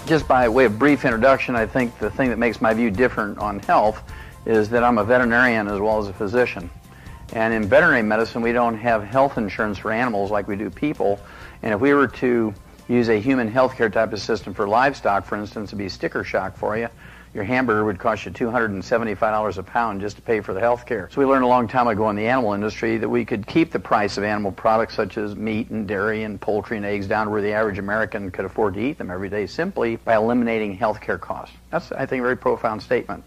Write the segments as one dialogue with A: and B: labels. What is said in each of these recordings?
A: Just by way of brief introduction, I think the thing that makes my view different on health is that I'm a veterinarian as well as a physician. And in veterinary medicine, we don't have health insurance for animals like we do people. And if we were to use a human healthcare type of system for livestock, for instance, it'd be sticker shock for you. Your hamburger would cost you $275 a pound just to pay for the health care. So we learned a long time ago in the animal industry that we could keep the price of animal products such as meat and dairy and poultry and eggs down to where the average American could afford to eat them every day simply by eliminating health care costs. That's, I think, a very profound statement.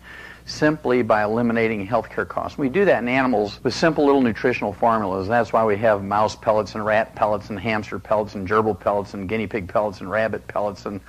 A: Simply by eliminating health care costs. We do that in animals with simple little nutritional formulas. That's why we have mouse pellets and rat pellets and hamster pellets and gerbil pellets and guinea pig pellets and rabbit pellets and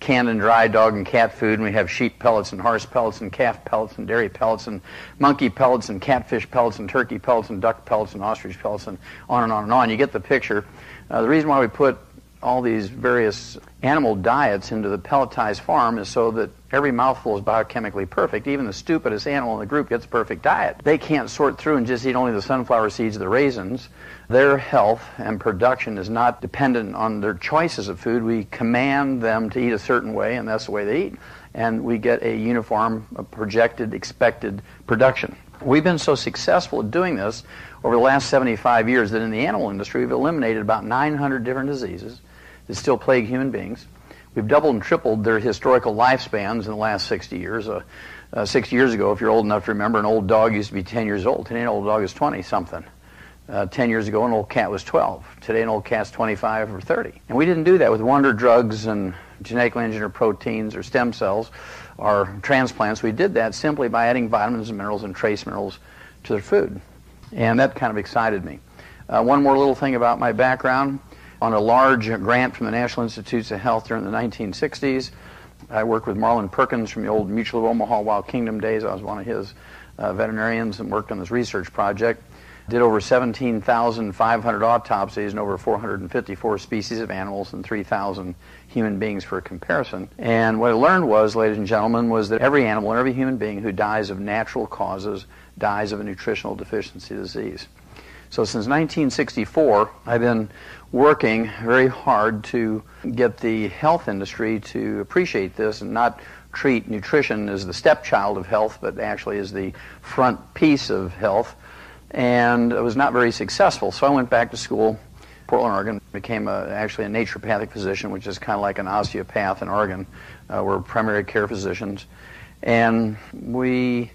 A: canned and dry dog and cat food, and we have sheep pellets and horse pellets and calf pellets and dairy pellets and monkey pellets and catfish pellets and turkey pellets and duck pellets and ostrich pellets and on and on and on. You get the picture. The reason why we put all these various animal diets into the pelletized farm is so that every mouthful is biochemically perfect. Even the stupidest animal in the group gets a perfect diet. They can't sort through and just eat only the sunflower seeds or the raisins. Their health and production is not dependent on their choices of food. We command them to eat a certain way, and that's the way they eat. And we get a uniform, projected, expected production. We've been so successful at doing this over the last 75 years that in the animal industry we've eliminated about 900 different diseases that still plague human beings. We've doubled and tripled their historical lifespans in the last 60 years. 60 years ago, if you're old enough to remember, an old dog used to be 10 years old. Today an old dog is 20-something. 10 years ago, an old cat was 12. Today an old cat's 25 or 30. And we didn't do that with wonder drugs and genetically engineered proteins or stem cells or transplants. We did that simply by adding vitamins and minerals and trace minerals to their food. And that kind of excited me. One more little thing about my background. On a large grant from the National Institutes of Health during the 1960s, I worked with Marlon Perkins from the old Mutual of Omaha Wild Kingdom days. I was one of his veterinarians and worked on this research project. Did over 17,500 autopsies in over 454 species of animals and 3,000 human beings for comparison. And what I learned was, ladies and gentlemen, was that every animal and every human being who dies of natural causes dies of a nutritional deficiency disease. So since 1964, I've been working very hard to get the health industry to appreciate this and not treat nutrition as the stepchild of health, but actually as the front piece of health. And I was not very successful, so I went back to school, Portland, Oregon, became actually a naturopathic physician, which is kind of like an osteopath in Oregon. We're primary care physicians. And we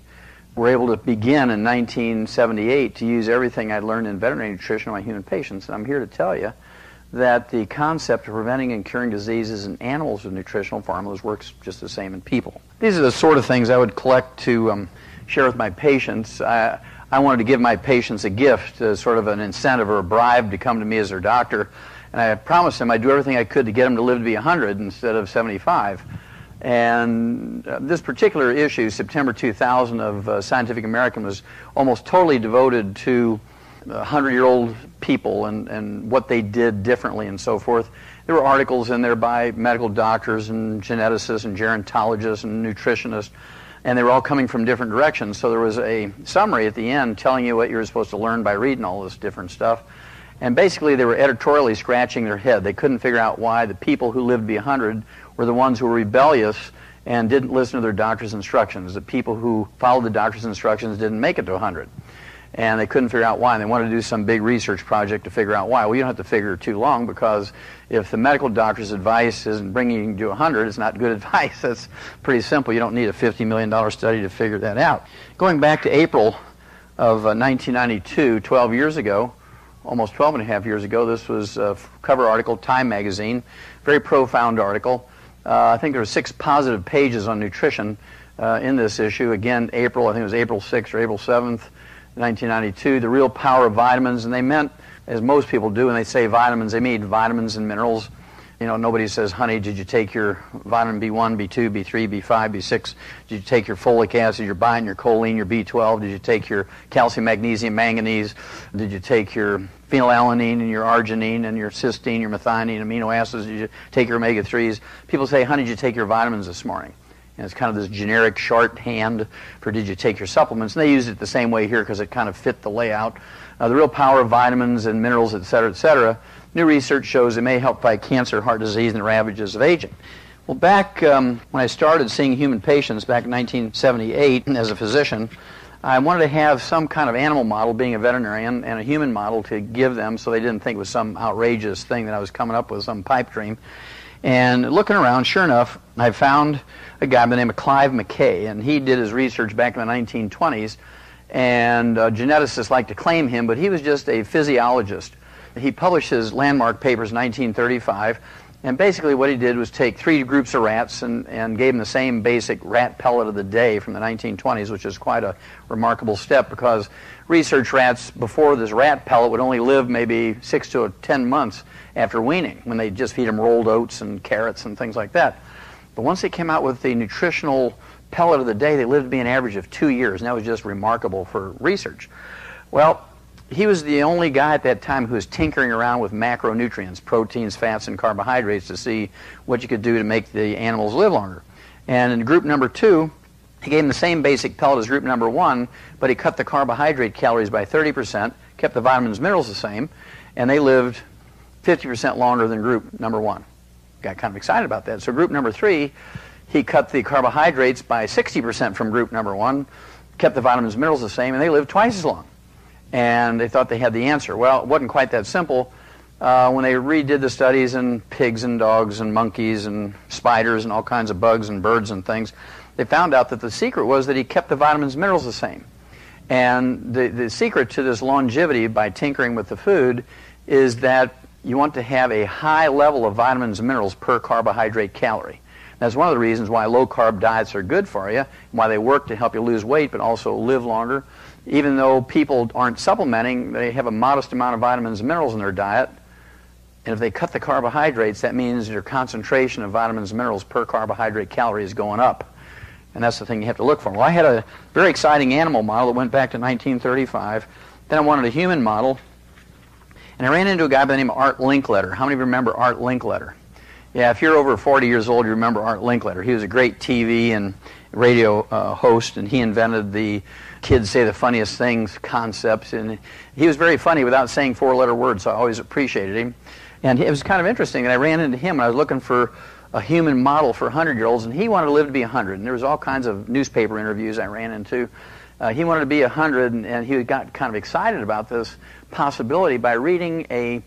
A: were able to begin in 1978 to use everything I'd learned in veterinary nutrition on my human patients. And I'm here to tell you that the concept of preventing and curing diseases in animals with nutritional formulas works just the same in people. These are the sort of things I would collect to share with my patients. I wanted to give my patients a gift, sort of an incentive or a bribe to come to me as their doctor. And I promised them I'd do everything I could to get them to live to be 100 instead of 75. And this particular issue, September 2000 of Scientific American, was almost totally devoted to 100-year-old people and what they did differently and so forth. There were articles in there by medical doctors and geneticists and gerontologists and nutritionists, and they were all coming from different directions. So there was a summary at the end telling you what you were supposed to learn by reading all this different stuff. And basically they were editorially scratching their head. They couldn't figure out why the people who lived to be 100 were the ones who were rebellious and didn't listen to their doctor's instructions. The people who followed the doctor's instructions didn't make it to 100. And they couldn't figure out why, and they wanted to do some big research project to figure out why. Well, you don't have to figure too long, because if the medical doctor's advice isn't bringing you to 100, it's not good advice. That's pretty simple. You don't need a $50 million study to figure that out. Going back to April of 1992, 12 years ago, almost 12 and a half years ago, this was a cover article, Time magazine, very profound article. I think there were 6 positive pages on nutrition in this issue. Again, April, I think it was April 6th or April 7th, 1992, the real power of vitamins. And they meant, as most people do when they say vitamins, they mean vitamins and minerals. You know, nobody says, honey, did you take your vitamin B1, B2, B3, B5, B6? Did you take your folic acid, your biotin, your choline, your B12? Did you take your calcium, magnesium, manganese? Did you take your phenylalanine and your arginine and your cysteine, your methionine, amino acids? Did you take your omega-3s? People say, honey, did you take your vitamins this morning? And it's kind of this generic shorthand for did you take your supplements. And they use it the same way here because it kind of fit the layout. The real power of vitamins and minerals, et cetera, et cetera. New research shows it may help fight cancer, heart disease, and the ravages of aging. Well, back when I started seeing human patients back in 1978 as a physician, I wanted to have some kind of animal model, being a veterinarian, and a human model to give them so they didn't think it was some outrageous thing that I was coming up with, some pipe dream. And looking around, sure enough, I found a guy by the name of Clive McKay, and he did his research back in the 1920s, and geneticists like to claim him, but he was just a physiologist. He published his landmark papers in 1935, and basically what he did was take 3 groups of rats and gave them the same basic rat pellet of the day from the 1920s, which is quite a remarkable step, because research rats before this rat pellet would only live maybe 6 to 10 months after weaning, when they just feed them rolled oats and carrots and things like that. But once they came out with the nutritional pellet of the day, they lived to be an average of 2 years, and that was just remarkable for research. Well, he was the only guy at that time who was tinkering around with macronutrients, proteins, fats, and carbohydrates, to see what you could do to make the animals live longer. And in group number 2, he gave them the same basic pellet as group number 1, but he cut the carbohydrate calories by 30%, kept the vitamins and minerals the same, and they lived 50% longer than group number 1. Got kind of excited about that. So group number 3, he cut the carbohydrates by 60% from group number 1, kept the vitamins and minerals the same, and they lived twice as long. And they thought they had the answer. Well, it wasn't quite that simple. When they redid the studies in pigs and dogs and monkeys and spiders and all kinds of bugs and birds and things, they found out that the secret was that he kept the vitamins and minerals the same. And the secret to this longevity by tinkering with the food is that you want to have a high level of vitamins and minerals per carbohydrate calorie. That's one of the reasons why low-carb diets are good for you, why they work to help you lose weight but also live longer. Even though people aren't supplementing, they have a modest amount of vitamins and minerals in their diet. And if they cut the carbohydrates, that means your concentration of vitamins and minerals per carbohydrate calorie is going up. And that's the thing you have to look for. Well, I had a very exciting animal model that went back to 1935. Then I wanted a human model. And I ran into a guy by the name of Art Linkletter. How many of you remember Art Linkletter? Yeah, if you're over 40 years old, you remember Art Linkletter. He was a great TV and radio host, and he invented the kids say the funniest things concepts, and he was very funny without saying 4-letter words, so I always appreciated him. And it was kind of interesting, and I ran into him, and I was looking for a human model for 100-year-olds, and he wanted to live to be 100, and there was all kinds of newspaper interviews I ran into. He wanted to be 100, and he got kind of excited about this possibility by reading a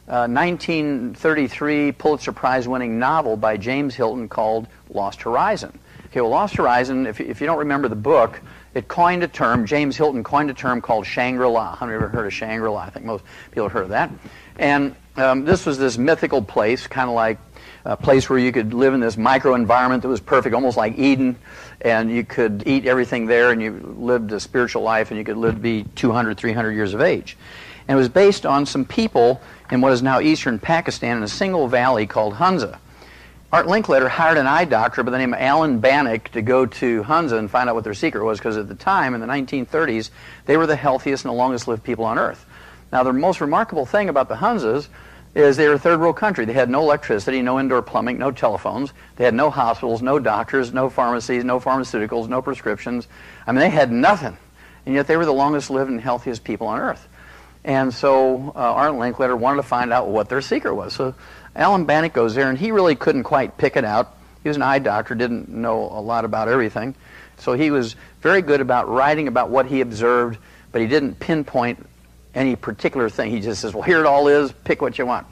A: 1933 Pulitzer Prize-winning novel by James Hilton called Lost Horizon. Okay, well, Lost Horizon, if you don't remember the book, it coined a term, James Hilton coined a term called Shangri-La. How many have ever heard of Shangri-La? I think most people have heard of that. And this was this mythical place, kind of like a place where you could live in this microenvironment that was perfect, almost like Eden, and you could eat everything there, and you lived a spiritual life, and you could live to be 200, 300 years of age. And it was based on some people in what is now eastern Pakistan in a single valley called Hunza. Art Linkletter hired an eye doctor by the name of Alan Bannock to go to Hunza and find out what their secret was, because at the time, in the 1930s, they were the healthiest and the longest-lived people on Earth. Now, the most remarkable thing about the Hunzas is they were a third-world country. They had no electricity, no indoor plumbing, no telephones. They had no hospitals, no doctors, no pharmacies, no pharmaceuticals, no prescriptions. I mean, they had nothing, and yet they were the longest-lived and healthiest people on Earth. And so Art Linkletter wanted to find out what their secret was. So Alan Bannock goes there, and he really couldn't quite pick it out. He was an eye doctor, didn't know a lot about everything. So he was very good about writing about what he observed, but he didn't pinpoint any particular thing. He just says, well, here it all is, pick what you want.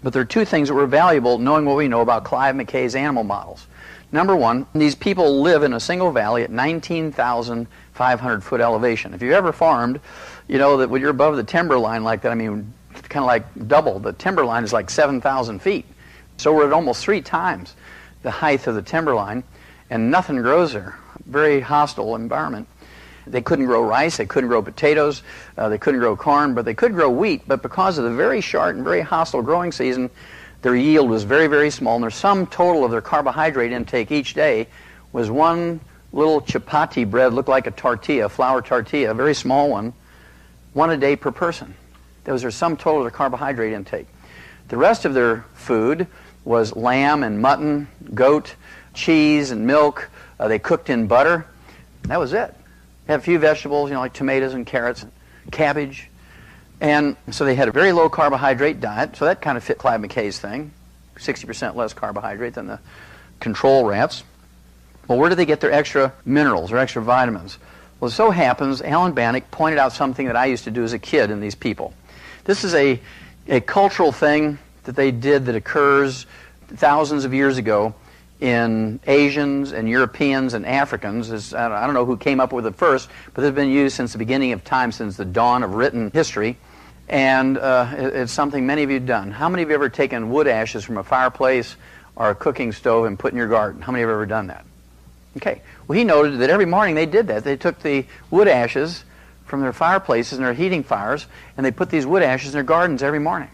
A: But there are 2 things that were valuable, knowing what we know about Clive McKay's animal models. Number 1, these people live in a single valley at 19,500-foot elevation. If you've ever farmed, you know that when you're above the timber line like that, I mean, kind of like double. The timber line is like 7,000 feet. So we're at almost 3 times the height of the timber line, and nothing grows there. Very hostile environment. They couldn't grow rice, they couldn't grow potatoes, they couldn't grow corn, but they could grow wheat. But because of the very short and very hostile growing season, their yield was very, very small, and their sum total of their carbohydrate intake each day was 1 little chapati bread, looked like a tortilla, flour tortilla, a very small one, 1 a day per person. That was their sum total of their carbohydrate intake. The rest of their food was lamb and mutton, goat, cheese and milk. They cooked in butter. That was it. They had a few vegetables, you know, like tomatoes and carrots and cabbage. And so they had a very low carbohydrate diet. So that kind of fit Clive McKay's thing. 60% less carbohydrate than the control rats. Well, where do they get their extra minerals or extra vitamins? Well, it so happens Alan Bannock pointed out something that I used to do as a kid in these people. This is a cultural thing that they did that occurs thousands of years ago in Asians and Europeans and Africans. I don't know who came up with it first, but it's been used since the beginning of time, since the dawn of written history. And it's something many of you have done. How many of you have ever taken wood ashes from a fireplace or a cooking stove and put in your garden? How many have ever done that? Okay. Well, he noted that every morning they did that. They took the wood ashes from their fireplaces and their heating fires, and they put these wood ashes in their gardens every morning.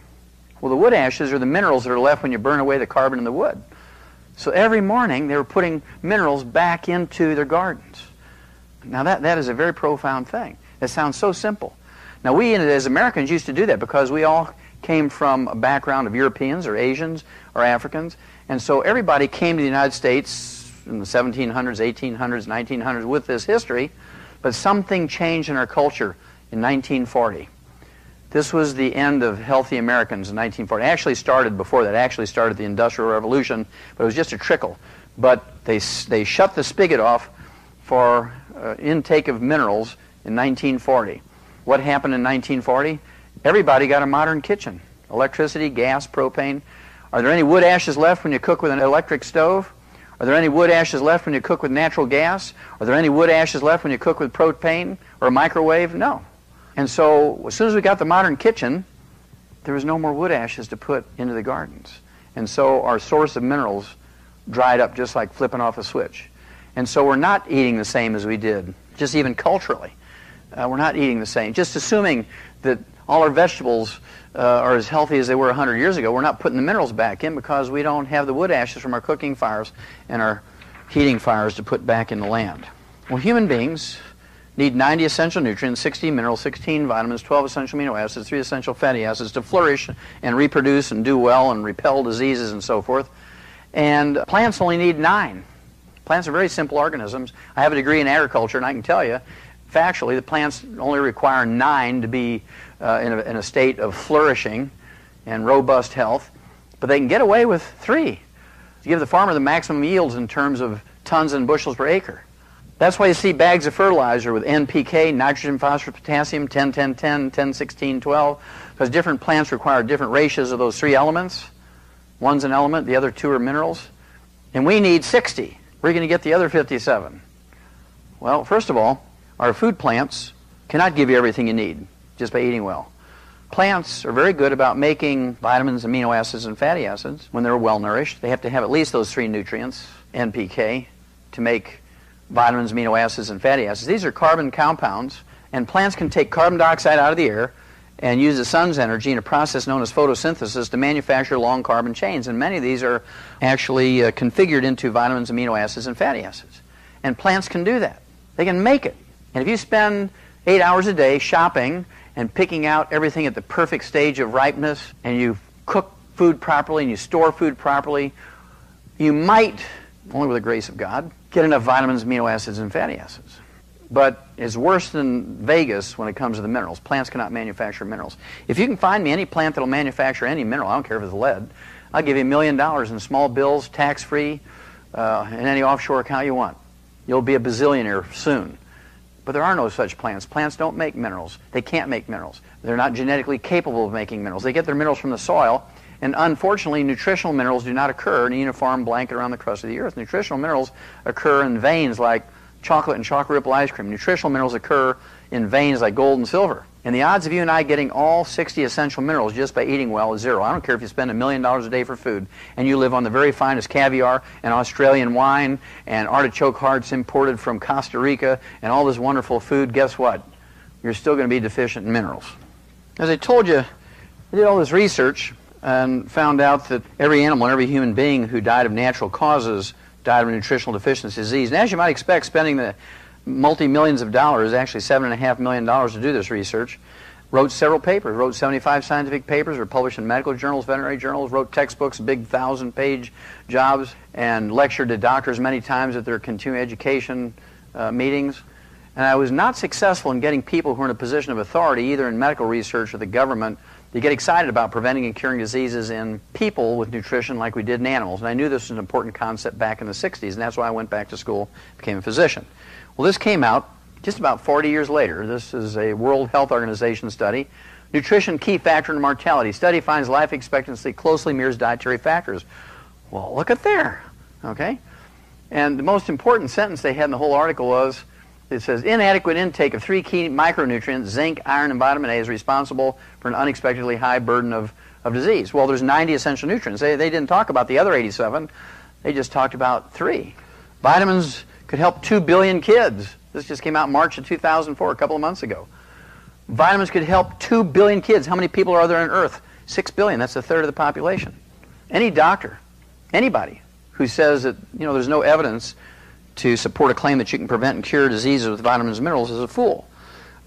A: Well, the wood ashes are the minerals that are left when you burn away the carbon in the wood. So every morning they were putting minerals back into their gardens. Now that is a very profound thing. It sounds so simple. Now we as Americans used to do that because we all came from a background of Europeans or Asians or Africans, and so everybody came to the United States in the 1700s, 1800s, 1900s with this history, but something changed in our culture in 1940. This was the end of healthy Americans in 1940. It actually started before that. It actually started the Industrial Revolution, but it was just a trickle. But they shut the spigot off for intake of minerals in 1940. What happened in 1940? Everybody got a modern kitchen. Electricity, gas, propane. Are there any wood ashes left when you cook with an electric stove? Are there any wood ashes left when you cook with natural gas? Are there any wood ashes left when you cook with propane or a microwave? No. And so as soon as we got the modern kitchen, there was no more wood ashes to put into the gardens. And so our source of minerals dried up just like flipping off a switch. And so we're not eating the same as we did, just even culturally. We're not eating the same. Just assuming that all our vegetables are as healthy as they were 100 years ago, we're not putting the minerals back in because we don't have the wood ashes from our cooking fires and our heating fires to put back in the land. Well, human beings need 90 essential nutrients, 16 minerals, 16 vitamins, 12 essential amino acids, 3 essential fatty acids to flourish and reproduce and do well and repel diseases and so forth. And plants only need 9. Plants are very simple organisms. I have a degree in agriculture, and I can tell you, factually, the plants only require 9 to be in a state of flourishing and robust health, but they can get away with 3 to give the farmer the maximum yields in terms of tons and bushels per acre. That's why you see bags of fertilizer with NPK, nitrogen, phosphorus, potassium, 10, 10, 10, 10, 16, 12, because different plants require different ratios of those 3 elements. One's an element, the other 2 are minerals. And we need 60. Where are you going to get the other 57? Well, first of all, our food plants cannot give you everything you need just by eating well. Plants are very good about making vitamins, amino acids, and fatty acids when they're well nourished. They have to have at least those 3 nutrients, NPK, to make vitamins, amino acids, and fatty acids. These are carbon compounds, and plants can take carbon dioxide out of the air and use the sun's energy in a process known as photosynthesis to manufacture long carbon chains, and many of these are actually configured into vitamins, amino acids, and fatty acids. And plants can do that. They can make it. And if you spend 8 hours a day shopping and picking out everything at the perfect stage of ripeness, and you cook food properly and you store food properly, you might, only with the grace of God, get enough vitamins, amino acids, and fatty acids. But it's worse than Vegas when it comes to the minerals. Plants cannot manufacture minerals. If you can find me any plant that will manufacture any mineral, I don't care if it's lead, I'll give you $1 million in small bills, tax-free, in any offshore account you want. You'll be a bazillionaire soon. But there are no such plants. Plants don't make minerals. They can't make minerals. They're not genetically capable of making minerals. They get their minerals from the soil. And unfortunately, nutritional minerals do not occur in a uniform blanket around the crust of the earth. Nutritional minerals occur in veins like chocolate and chocolate ripple ice cream. Nutritional minerals occur in veins like gold and silver. And the odds of you and I getting all 60 essential minerals just by eating well is 0. I don't care if you spend $1 million a day for food and you live on the very finest caviar and Australian wine and artichoke hearts imported from Costa Rica and all this wonderful food. Guess what? You're still going to be deficient in minerals. As I told you, I did all this research and found out that every animal and every human being who died of natural causes died of a nutritional deficiency disease. And as you might expect, spending the multi-millions of dollars, actually $7.5 million to do this research, wrote several papers, wrote 75 scientific papers, were published in medical journals, veterinary journals, wrote textbooks, big 1,000-page jobs, and lectured to doctors many times at their continuing education meetings. And I was not successful in getting people who are in a position of authority, either in medical research or the government, They get excited about preventing and curing diseases in people with nutrition like we did in animals. And I knew this was an important concept back in the 60s, and that's why I went back to school, became a physician. Well, this came out just about 40 years later. This is a World Health Organization study. Nutrition, key factor in mortality. Study finds life expectancy closely mirrors dietary factors. Well, look at there, okay? And the most important sentence they had in the whole article was, it says, inadequate intake of 3 key micronutrients, zinc, iron, and vitamin A, is responsible for an unexpectedly high burden of disease. Well, there's 90 essential nutrients. They didn't talk about the other 87. They just talked about 3. Vitamins could help 2 billion kids. This just came out in March of 2004, a couple of months ago. Vitamins could help 2 billion kids. How many people are there on Earth? 6 billion. That's a third of the population. Any doctor, anybody who says that there's no evidence to support a claim that you can prevent and cure diseases with vitamins and minerals is a fool.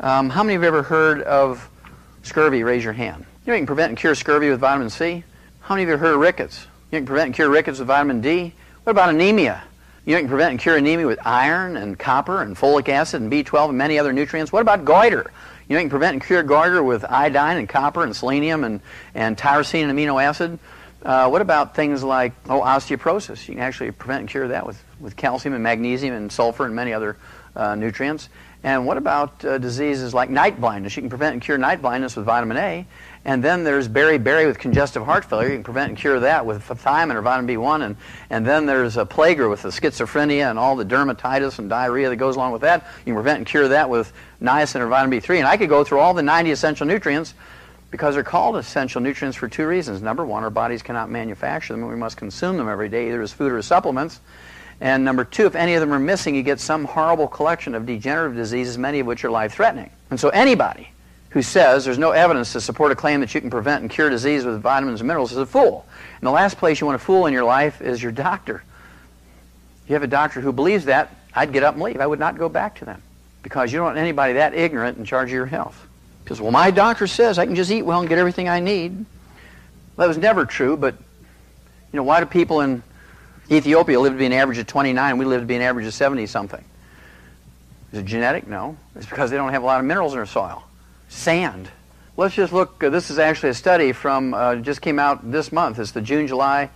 A: How many have ever heard of scurvy? Raise your hand. You can prevent and cure scurvy with vitamin C. How many of you have heard of rickets? You can prevent and cure rickets with vitamin D. What about anemia? You can prevent and cure anemia with iron and copper and folic acid and B12 and many other nutrients. What about goiter? You can prevent and cure goiter with iodine and copper and selenium and tyrosine and amino acid. What about things like osteoporosis? You can actually prevent and cure that with calcium and magnesium and sulfur and many other nutrients. And what about diseases like night blindness? You can prevent and cure night blindness with vitamin A. And then there's beriberi with congestive heart failure. You can prevent and cure that with thiamine or vitamin B1. And then there's a plague with the schizophrenia and all the dermatitis and diarrhea that goes along with that. You can prevent and cure that with niacin or vitamin B3. And I could go through all the 90 essential nutrients, because they're called essential nutrients for 2 reasons. Number 1, our bodies cannot manufacture them, and we must consume them every day, either as food or as supplements. And number 2, if any of them are missing, you get some horrible collection of degenerative diseases, many of which are life-threatening. And so anybody who says there's no evidence to support a claim that you can prevent and cure disease with vitamins and minerals is a fool. And the last place you want to fool in your life is your doctor. If you have a doctor who believes that, I'd get up and leave. I would not go back to them, because you don't want anybody that ignorant in charge of your health. Because, well, my doctor says I can just eat well and get everything I need. Well, that was never true, but, why do people in Ethiopia live to be an average of 29, we live to be an average of 70-something? Is it genetic? No. It's because they don't have a lot of minerals in their soil. Sand. Let's just look. This is actually a study from, just came out this month. It's the June-July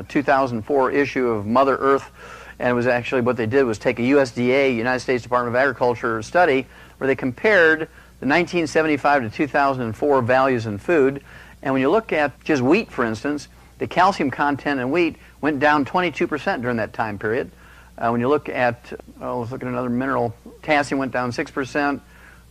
A: 2004 issue of Mother Earth. And it was actually, what they did was take a USDA, United States Department of Agriculture study, where they compared the 1975 to 2004 values in food. And when you look at just wheat, for instance, the calcium content in wheat went down 22% during that time period. When you look at, let's look at another mineral, potassium went down 6%,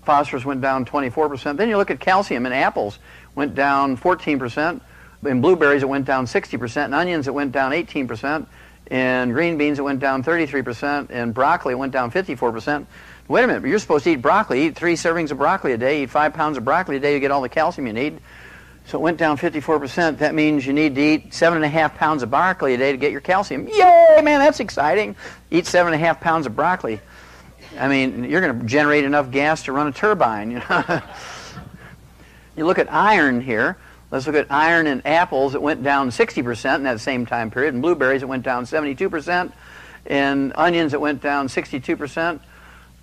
A: phosphorus went down 24%. Then you look at calcium in apples, went down 14%. In blueberries, it went down 60%. In onions, it went down 18%. In green beans, it went down 33%. In broccoli, it went down 54%. Wait a minute, you're supposed to eat broccoli. Eat 3 servings of broccoli a day. Eat 5 pounds of broccoli a day. You get all the calcium you need. So it went down 54%. That means you need to eat 7.5 pounds of broccoli a day to get your calcium. Yay, man, that's exciting. Eat 7.5 pounds of broccoli. I mean, you're going to generate enough gas to run a turbine. You look at iron here. Let's look at iron in apples. It went down 60% in that same time period. In blueberries, it went down 72%. In onions, it went down 62%.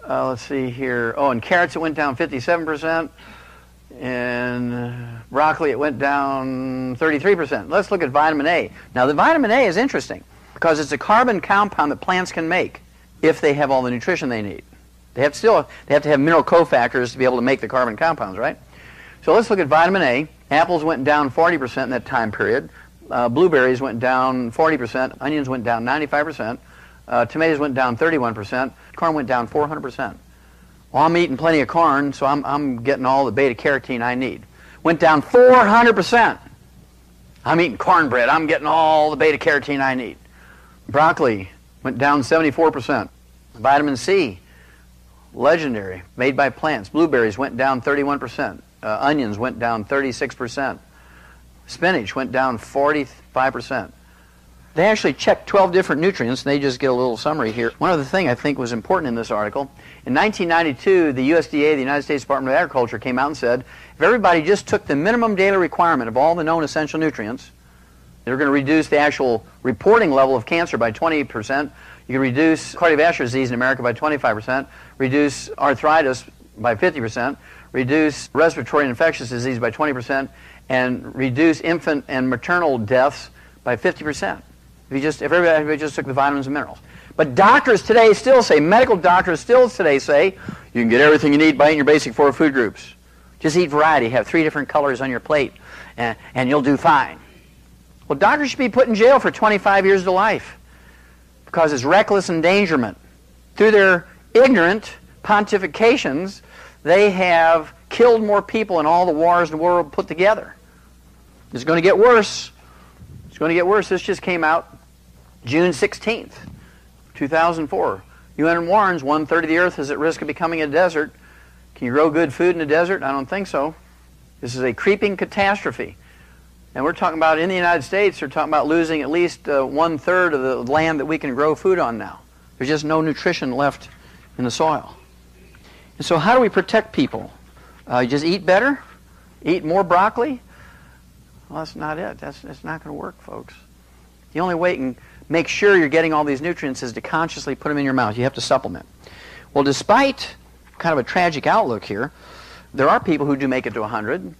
A: Let's see here. In carrots, it went down 57%. In broccoli, it went down 33%. Let's look at vitamin A. Now, the vitamin A is interesting because it's a carbon compound that plants can make if they have all the nutrition they need. They have to have mineral cofactors to be able to make the carbon compounds, right? So let's look at vitamin A. Apples went down 40% in that time period. Blueberries went down 40%. Onions went down 95%. Tomatoes went down 31%. Corn went down 400%. Well, I'm eating plenty of corn, so I'm getting all the beta-carotene I need. Went down 400%. I'm eating cornbread. I'm getting all the beta-carotene I need. Broccoli went down 74%. Vitamin C, legendary, made by plants. Blueberries went down 31%. Onions went down 36%. Spinach went down 45%. They actually checked 12 different nutrients, and they just get a little summary here. One other thing I think was important in this article, in 1992, the USDA, the United States Department of Agriculture, came out and said, if everybody just took the minimum daily requirement of all the known essential nutrients, they're going to reduce the actual reporting level of cancer by 20%. You can reduce cardiovascular disease in America by 25%, reduce arthritis by 50%, reduce respiratory and infectious disease by 20%, and reduce infant and maternal deaths by 50%. If everybody just took the vitamins and minerals. But doctors today still say, medical doctors still today say, you can get everything you need by eating your basic 4 food groups. Just eat variety, have 3 different colors on your plate, and you'll do fine. Well, doctors should be put in jail for 25 years to life because it's reckless endangerment. Through their ignorant pontifications, they have killed more people in all the wars in the world put together. It's going to get worse. It's going to get worse. This just came out June 16th, 2004. UN warns 1/3 of the earth is at risk of becoming a desert. Can you grow good food in a desert? I don't think so. This is a creeping catastrophe. And we're talking about, in the United States, they're talking about losing at least 1/3 of the land that we can grow food on now. There's just no nutrition left in the soil. And so how do we protect people? Just eat better? Eat more broccoli? Well, that's not it. That's not going to work, folks. The only way you can make sure you're getting all these nutrients is to consciously put them in your mouth. You have to supplement. Well, despite kind of a tragic outlook here, there are people who do make it to 100.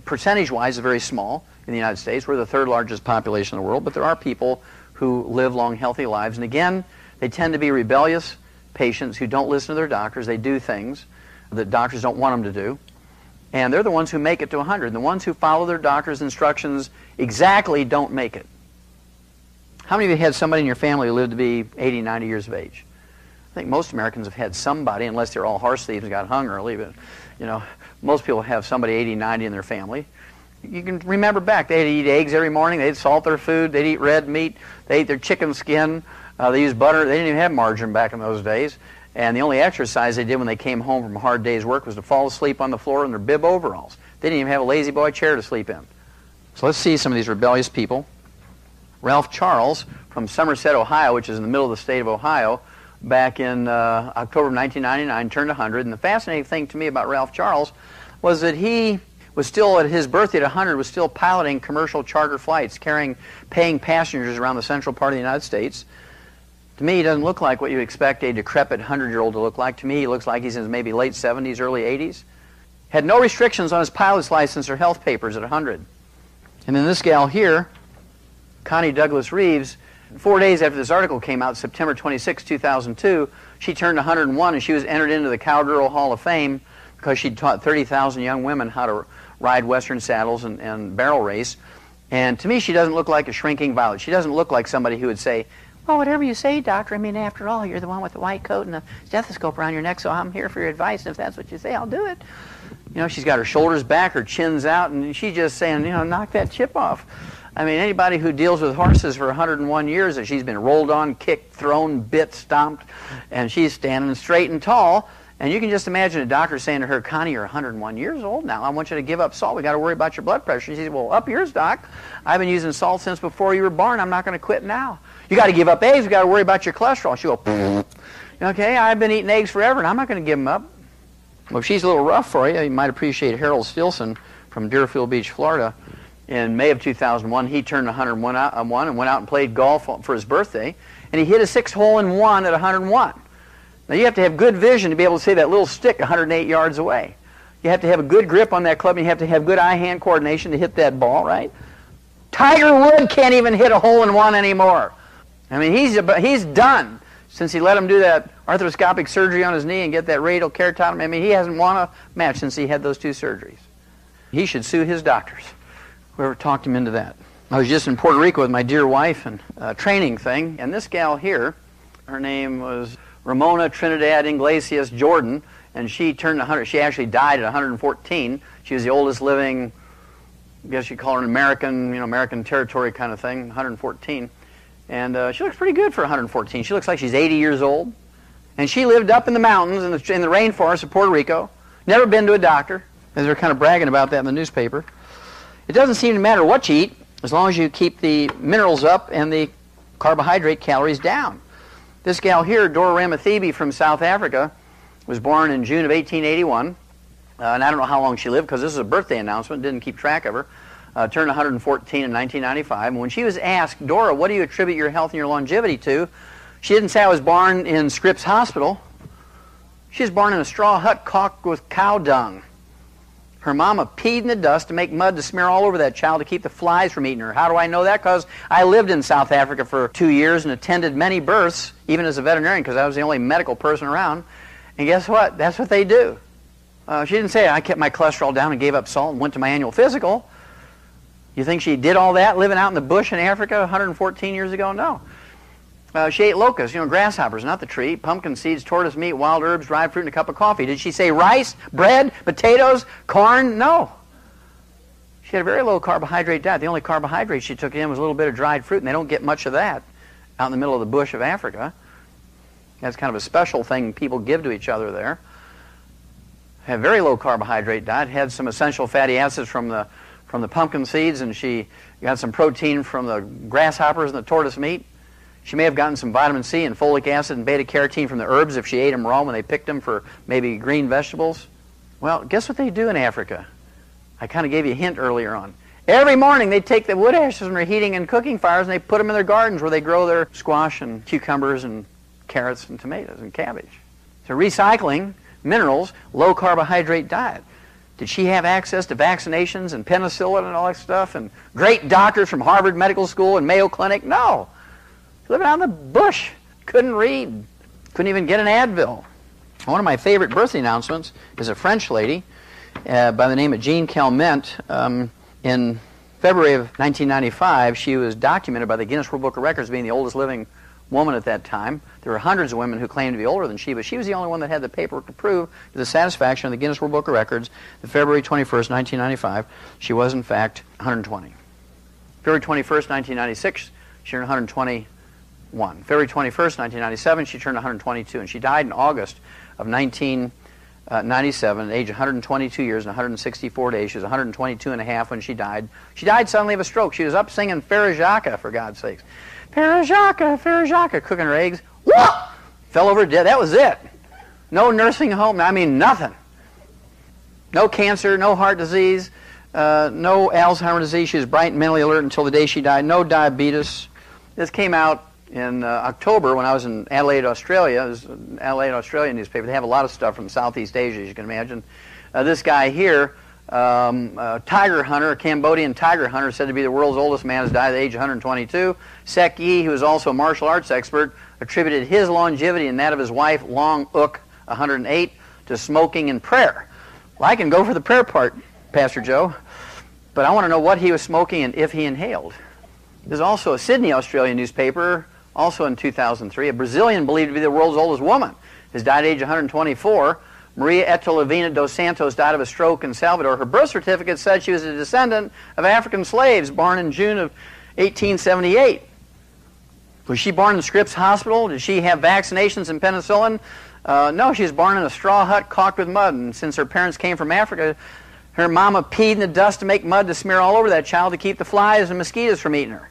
A: Percentage-wise, it's very small in the United States. We're the 3rd largest population in the world, but there are people who live long, healthy lives. And again, they tend to be rebellious patients who don't listen to their doctors. They do things that doctors don't want them to do. And they're the ones who make it to 100. And the ones who follow their doctor's instructions exactly don't make it. How many of you had somebody in your family who lived to be 80, 90 years of age? I think most Americans have had somebody, unless they're all horse thieves and got hung early, but you know, most people have somebody 80, 90 in their family. You can remember back, they'd eat eggs every morning, they'd salt their food, they'd eat red meat, they ate their chicken skin, they used butter, they didn't even have margarine back in those days. And the only exercise they did when they came home from a hard day's work was to fall asleep on the floor in their bib overalls. They didn't even have a lazy boy chair to sleep in. So let's see some of these rebellious people. Ralph Charles from Somerset, Ohio, which is in the middle of the state of Ohio, back in October of 1999, turned 100. And the fascinating thing to me about Ralph Charles was that he was still, at his birthday at 100, was still piloting commercial charter flights, paying passengers around the central part of the United States. To me, he doesn't look like what you expect a decrepit 100-year-old to look like. To me, he looks like he's in his maybe late 70s, early 80s. Had no restrictions on his pilot's license or health papers at 100. And then this gal here, Connie Douglas Reeves, 4 days after this article came out, September 26, 2002, she turned 101 and she was entered into the Cowgirl Hall of Fame because she'd taught 30,000 young women how to ride Western saddles and barrel race. And to me, she doesn't look like a shrinking violet. She doesn't look like somebody who would say, well, whatever you say, doctor, I mean, after all, you're the one with the white coat and the stethoscope around your neck, so I'm here for your advice, and if that's what you say, I'll do it. You know, she's got her shoulders back, her chin's out, and she's just saying, you know, knock that chip off. I mean, anybody who deals with horses for 101 years, that she's been rolled on, kicked, thrown, bit, stomped, and she's standing straight and tall, and you can just imagine a doctor saying to her, Connie, you're 101 years old now. I want you to give up salt. We got to worry about your blood pressure. She says, well, up yours, doc. I've been using salt since before you were born. I'm not going to quit now. You got to give up eggs. We got to worry about your cholesterol. She'll go, okay, I've been eating eggs forever, and I'm not going to give them up. Well, if she's a little rough for you, you might appreciate Harold Stilson from Deerfield Beach, Florida. In May of 2001, he turned 101 and went out and played golf for his birthday, and he hit a 6-hole-in-one at 101. Now, you have to have good vision to be able to see that little stick 108 yards away. You have to have a good grip on that club, and you have to have good eye-hand coordination to hit that ball, right? Tiger Woods can't even hit a hole-in-one anymore. I mean, he's done since he let him do that arthroscopic surgery on his knee and get that radial keratotomy. I mean, he hasn't won a match since he had those 2 surgeries. He should sue his doctors, whoever talked him into that. I was just in Puerto Rico with my dear wife and a training thing, and this gal here, her name was Ramona Trinidad Iglesias Jordan, and she turned 100. She actually died at 114. She was the oldest living, I guess you'd call her an American, you know, American territory kind of thing, 114. And she looks pretty good for 114. She looks like she's 80 years old. And she lived up in the mountains in the rainforest of Puerto Rico. Never been to a doctor, as they're kind of bragging about that in the newspaper. It doesn't seem to matter what you eat, as long as you keep the minerals up and the carbohydrate calories down. This gal here, Dora Ramathebe from South Africa, was born in June of 1881. And I don't know how long she lived, because this is a birthday announcement, didn't keep track of her. Turned 114 in 1995. And when she was asked, Dora, what do you attribute your health and your longevity to? She didn't say I was born in Scripps Hospital. She was born in a straw hut caulked with cow dung. Her mama peed in the dust to make mud to smear all over that child to keep the flies from eating her. How do I know that? Because I lived in South Africa for 2 years and attended many births, even as a veterinarian, because I was the only medical person around. And guess what? That's what they do. She didn't say, I kept my cholesterol down and gave up salt and went to my annual physical. You think she did all that living out in the bush in Africa 114 years ago? No. She ate locusts, grasshoppers, not the tree, pumpkin seeds, tortoise meat, wild herbs, dried fruit, and a cup of coffee. Did she say rice, bread, potatoes, corn? No. She had a very low carbohydrate diet. The only carbohydrate she took in was a little bit of dried fruit, and they don't get much of that out in the middle of the bush of Africa. That's kind of a special thing people give to each other there. Had a very low carbohydrate diet, had some essential fatty acids from the pumpkin seeds, and she got some protein from the grasshoppers and the tortoise meat. She may have gotten some vitamin C and folic acid and beta-carotene from the herbs if she ate them raw when they picked them for maybe green vegetables. Well, guess what they do in Africa? I kind of gave you a hint earlier on. Every morning they take the wood ashes from their heating and cooking fires and they put them in their gardens where they grow their squash and cucumbers and carrots and tomatoes and cabbage. So recycling minerals, low carbohydrate diet. Did she have access to vaccinations and penicillin and all that stuff and great doctors from Harvard Medical School and Mayo Clinic? No. Living out in the bush. Couldn't read. Couldn't even get an Advil. One of my favorite birthday announcements is a French lady by the name of Jean Calment. In February of 1995, she was documented by the Guinness World Book of Records being the oldest living woman at that time. There were hundreds of women who claimed to be older than she, but she was the only one that had the paperwork to prove to the satisfaction of the Guinness World Book of Records that February 21st, 1995, she was in fact 120. February 21st, 1996, she turned 121. February 21st, 1997, she turned 122, and she died in August of 1997 at the age of 122 years and 164 days. She was 122 and a half when she died. She died suddenly of a stroke. She was up singing Farajaka, for God's sakes. Farajaka, Farajaka, cooking her eggs. Whoa! Fell over dead. That was it. No nursing home. I mean, nothing. No cancer, no heart disease, no Alzheimer's disease. She was bright and mentally alert until the day she died. No diabetes. This came out in October when I was in Adelaide, Australia. It was an Adelaide, Australia newspaper. They have a lot of stuff from Southeast Asia, as you can imagine. This guy here, a tiger hunter, a Cambodian tiger hunter, said to be the world's oldest man, has died at the age of 122. Sek Yi, who is also a martial arts expert, attributed his longevity and that of his wife, Long Uk, 108, to smoking and prayer. Well, I can go for the prayer part, Pastor Joe, but I want to know what he was smoking and if he inhaled. There's also a Sydney, Australian newspaper, also in 2003, a Brazilian believed to be the world's oldest woman, has died at the age of 124. Maria Etolavina dos Santos died of a stroke in Salvador. Her birth certificate said she was a descendant of African slaves born in June of 1878. Was she born in Scripps Hospital? Did she have vaccinations and penicillin? No, she was born in a straw hut caulked with mud, and since her parents came from Africa, her mama peed in the dust to make mud to smear all over that child to keep the flies and mosquitoes from eating her.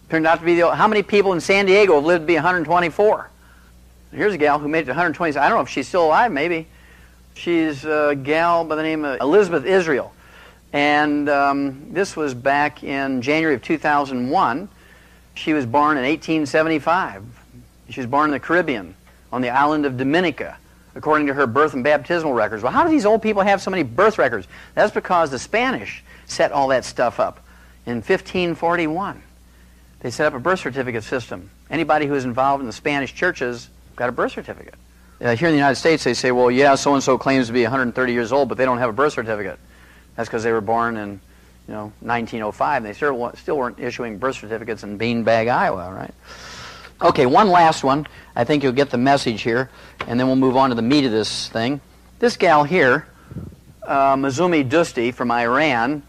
A: Turned out to be how many people in San Diego have lived to be 124? Here's a gal who made it to 120. I don't know if she's still alive, maybe. She's a gal by the name of Elizabeth Israel. And this was back in January of 2001. She was born in 1875. She was born in the Caribbean, on the island of Dominica, according to her birth and baptismal records. Well, how do these old people have so many birth records? That's because the Spanish set all that stuff up in 1541. They set up a birth certificate system. Anybody who was involved in the Spanish churches got a birth certificate. Here in the United States, they say, well, yeah, so-and-so claims to be 130 years old, but they don't have a birth certificate. That's because they were born in 1905. They still weren't issuing birth certificates in Beanbag, Iowa, right? Okay, one last one. I think you'll get the message here, and then we'll move on to the meat of this thing. This gal here, Mazumi Dusti from Iran,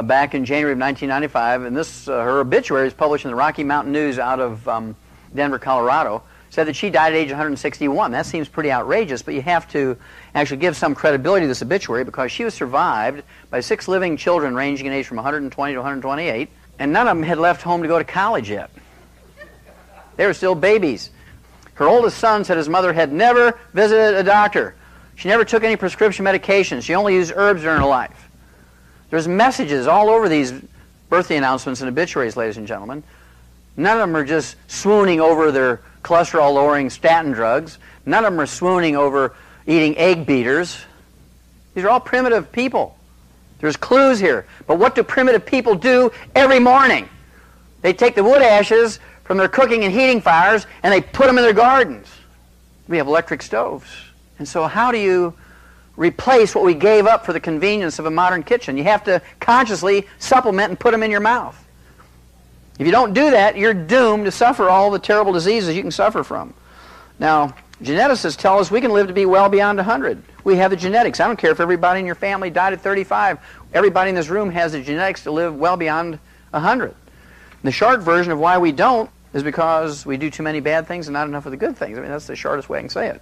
A: back in January of 1995, and this her obituary is published in the Rocky Mountain News out of Denver, Colorado, said that she died at the age of 161. That seems pretty outrageous, but you have to actually give some credibility to this obituary because she was survived by 6 living children ranging in age from 120 to 128, and none of them had left home to go to college yet. They were still babies. Her oldest son said his mother had never visited a doctor. She never took any prescription medications. She only used herbs during her life. There's messages all over these birthday announcements and obituaries, ladies and gentlemen. None of them are just swooning over their cholesterol-lowering statin drugs. None of them are swooning over eating egg beaters. These are all primitive people. There's clues here. But what do primitive people do every morning? They take the wood ashes from their cooking and heating fires and they put them in their gardens. We have electric stoves. And so how do you replace what we gave up for the convenience of a modern kitchen? You have to consciously supplement and put them in your mouth. If you don't do that, you're doomed to suffer all the terrible diseases you can suffer from. Now, geneticists tell us we can live to be well beyond 100. We have the genetics. I don't care if everybody in your family died at 35. Everybody in this room has the genetics to live well beyond 100. The short version of why we don't is because we do too many bad things and not enough of the good things. I mean, that's the shortest way I can say it.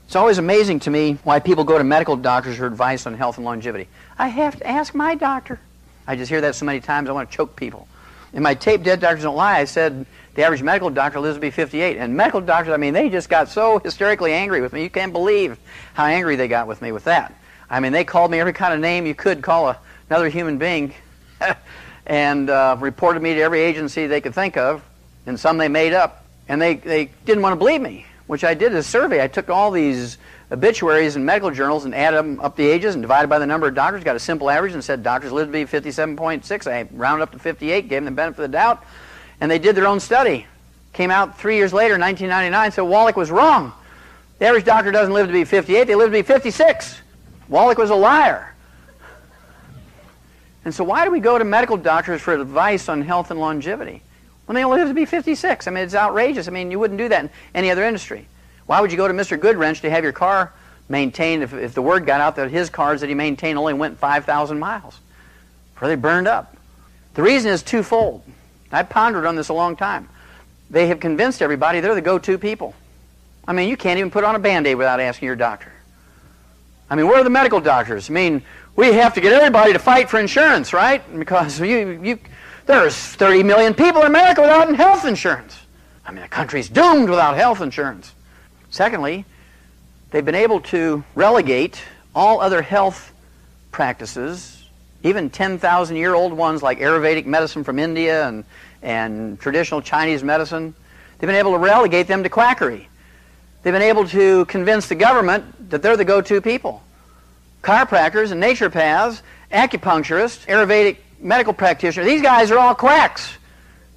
A: It's always amazing to me why people go to medical doctors for advice on health and longevity. I have to ask my doctor. I just hear that so many times I want to choke people. In my tape, Dead Doctors Don't Lie, I said the average medical doctor lives to be 58. And medical doctors, I mean, they just got so hysterically angry with me. You can't believe how angry they got with me with that. I mean, they called me every kind of name you could call another human being and reported me to every agency they could think of, and some they made up. And they didn't want to believe me, which I did a survey. I took all these obituaries in medical journals and added them up the ages and divided by the number of doctors, got a simple average and said doctors live to be 57.6. I rounded up to 58, gave them the benefit of the doubt, and they did their own study. Came out 3 years later, 1999, so Wallach was wrong. The average doctor doesn't live to be 58, they live to be 56. Wallach was a liar. And so why do we go to medical doctors for advice on health and longevity? Well, they only live to be 56. I mean, it's outrageous. I mean, you wouldn't do that in any other industry. Why would you go to Mr. Goodwrench to have your car maintained if the word got out that his cars that he maintained only went 5,000 miles before they burned up? The reason is twofold. I pondered on this a long time. They have convinced everybody they're the go-to people. I mean, you can't even put on a Band-Aid without asking your doctor. I mean, where are the medical doctors? I mean, we have to get everybody to fight for insurance, right? Because there's 30 million people in America without health insurance. I mean, the country's doomed without health insurance. Secondly, they've been able to relegate all other health practices, even 10,000-year-old ones like Ayurvedic medicine from India and traditional Chinese medicine. They've been able to relegate them to quackery. They've been able to convince the government that they're the go-to people. Chiropractors and naturopaths, acupuncturists, Ayurvedic medical practitioners, these guys are all quacks.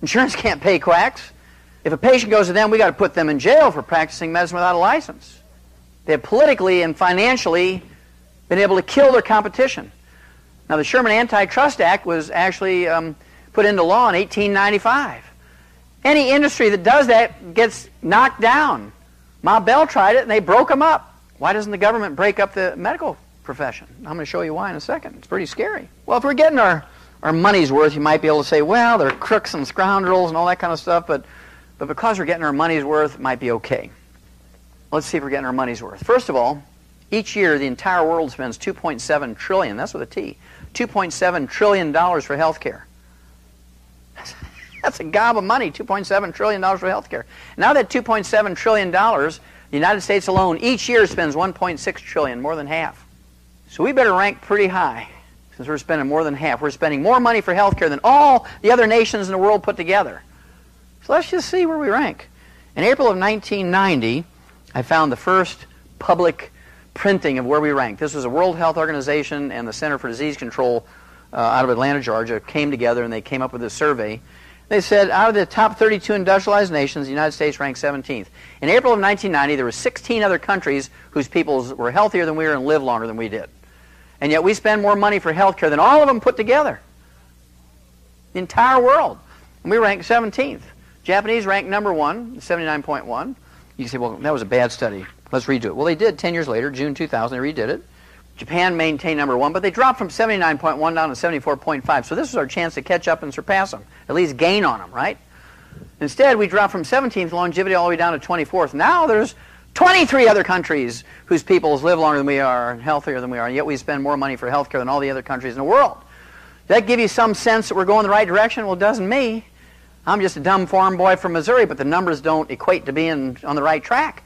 A: Insurance can't pay quacks. If a patient goes to them, we got to put them in jail for practicing medicine without a license. They have politically and financially been able to kill their competition. Now, the Sherman Antitrust Act was actually put into law in 1895. Any industry that does that gets knocked down. Ma Bell tried it, and they broke them up. Why doesn't the government break up the medical profession? I'm going to show you why in a second. It's pretty scary. Well, if we're getting our money's worth, you might be able to say, well, they're crooks and scoundrels and all that kind of stuff, but because we're getting our money's worth, it might be okay. Let's see if we're getting our money's worth. First of all, each year the entire world spends $2.7 trillion, that's with a T, $2.7 trillion for health care. That's a gob of money, $2.7 trillion for health care. Now that $2.7 trillion, the United States alone each year spends $1.6 trillion, more than half. So we better rank pretty high since we're spending more than half. We're spending more money for health care than all the other nations in the world put together. So let's just see where we rank. In April of 1990, I found the first public printing of where we rank. This was a World Health Organization and the Center for Disease Control out of Atlanta, Georgia, came together and they came up with this survey. They said out of the top 32 industrialized nations, the United States ranked 17th. In April of 1990, there were 16 other countries whose peoples were healthier than we were and lived longer than we did. And yet we spend more money for health care than all of them put together. The entire world. And we ranked 17th. Japanese ranked number 1, 79.1. You can say, well, that was a bad study. Let's redo it. Well, they did 10 years later, June 2000, they redid it. Japan maintained number 1, but they dropped from 79.1 down to 74.5. So this was our chance to catch up and surpass them, at least gain on them, right? Instead, we dropped from 17th longevity all the way down to 24th. Now there's 23 other countries whose peoples live longer than we are and healthier than we are, and yet we spend more money for health care than all the other countries in the world. Does that give you some sense that we're going the right direction? Well, it doesn't me. I'm just a dumb farm boy from Missouri, but the numbers don't equate to being on the right track.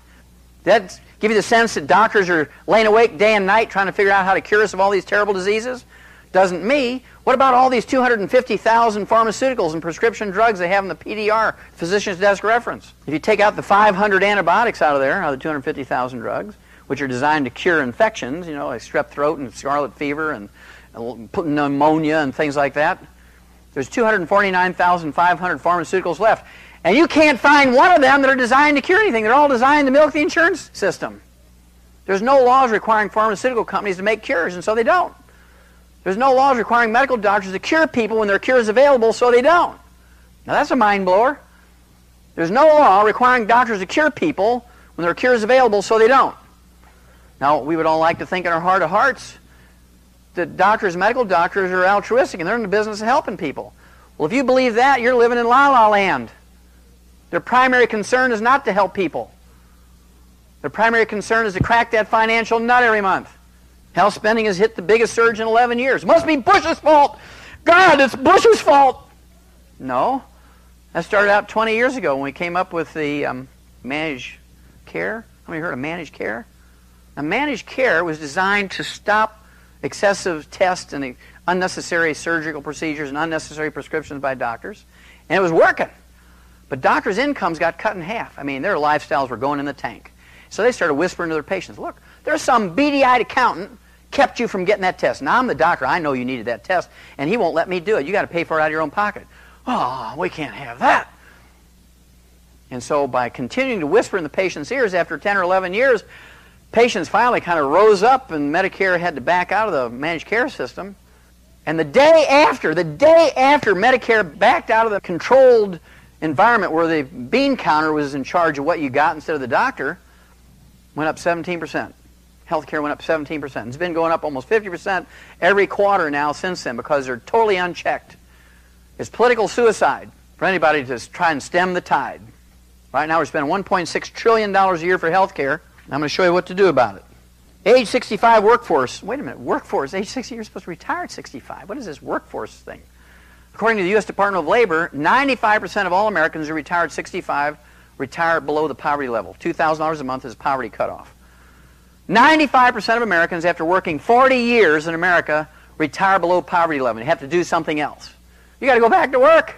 A: Does that give you the sense that doctors are laying awake day and night trying to figure out how to cure us of all these terrible diseases? Doesn't me. What about all these 250,000 pharmaceuticals and prescription drugs they have in the PDR, physician's desk reference? If you take out the 500 antibiotics out of there, out of the 250,000 drugs, which are designed to cure infections, you know, like strep throat and scarlet fever pneumonia and things like that. There's 249,500 pharmaceuticals left. And you can't find one of them that are designed to cure anything. They're all designed to milk the insurance system. There's no laws requiring pharmaceutical companies to make cures, and so they don't. There's no laws requiring medical doctors to cure people when their cure is available, so they don't. Now that's a mind blower. There's no law requiring doctors to cure people when their cure is available, so they don't. Now, we would all like to think in our heart of hearts that doctors, medical doctors, are altruistic and they're in the business of helping people. Well, if you believe that, you're living in la-la land. Their primary concern is not to help people. Their primary concern is to crack that financial nut every month. Health spending has hit the biggest surge in 11 years. It must be Bush's fault. God, it's Bush's fault. No. That started out 20 years ago when we came up with the managed care. How many heard of managed care? Now, managed care was designed to stop excessive tests and unnecessary surgical procedures and unnecessary prescriptions by doctors. And it was working. But doctors' incomes got cut in half. I mean, their lifestyles were going in the tank. So they started whispering to their patients, look, there's some beady-eyed accountant kept you from getting that test. Now, I'm the doctor. I know you needed that test, and he won't let me do it. You got to pay for it out of your own pocket. Oh, we can't have that. And so by continuing to whisper in the patient's ears after 10 or 11 years, patients finally kind of rose up and Medicare had to back out of the managed care system. And the day after Medicare backed out of the controlled environment where the bean counter was in charge of what you got instead of the doctor, went up 17%. Healthcare went up 17%. It's been going up almost 50% every quarter now since then because they're totally unchecked. It's political suicide for anybody to try and stem the tide. Right now we're spending $1.6 trillion a year for health care. I'm going to show you what to do about it. Age 65 workforce. Wait a minute, workforce. Age 60, you're supposed to retire at 65. What is this workforce thing? According to the U.S. Department of Labor, 95% of all Americans who retire at 65 retire below the poverty level. $2,000 a month is poverty cutoff. 95% of Americans, after working 40 years in America, retire below poverty level. You have to do something else. You got to go back to work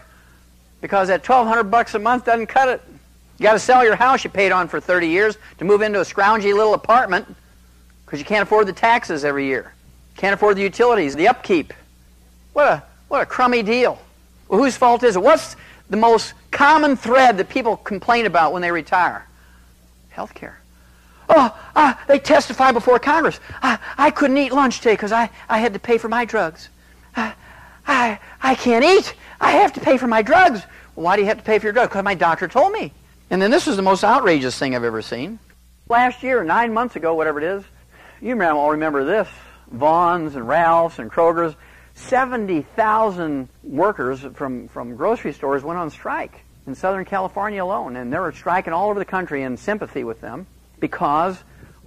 A: because that $1,200 a month doesn't cut it. You got to sell your house you paid on for 30 years to move into a scroungy little apartment because you can't afford the taxes every year. Can't afford the utilities, the upkeep. What a crummy deal. Well, whose fault is it? What's the most common thread that people complain about when they retire? Healthcare. Oh, they testify before Congress. I couldn't eat lunch today because I had to pay for my drugs. I can't eat. I have to pay for my drugs. Well, why do you have to pay for your drugs? Because my doctor told me. And then this is the most outrageous thing I've ever seen. Last year, 9 months ago, whatever it is, you all remember this, Vaughn's and Ralph's and Kroger's, 70,000 workers from grocery stores went on strike in Southern California alone. And they were striking all over the country in sympathy with them because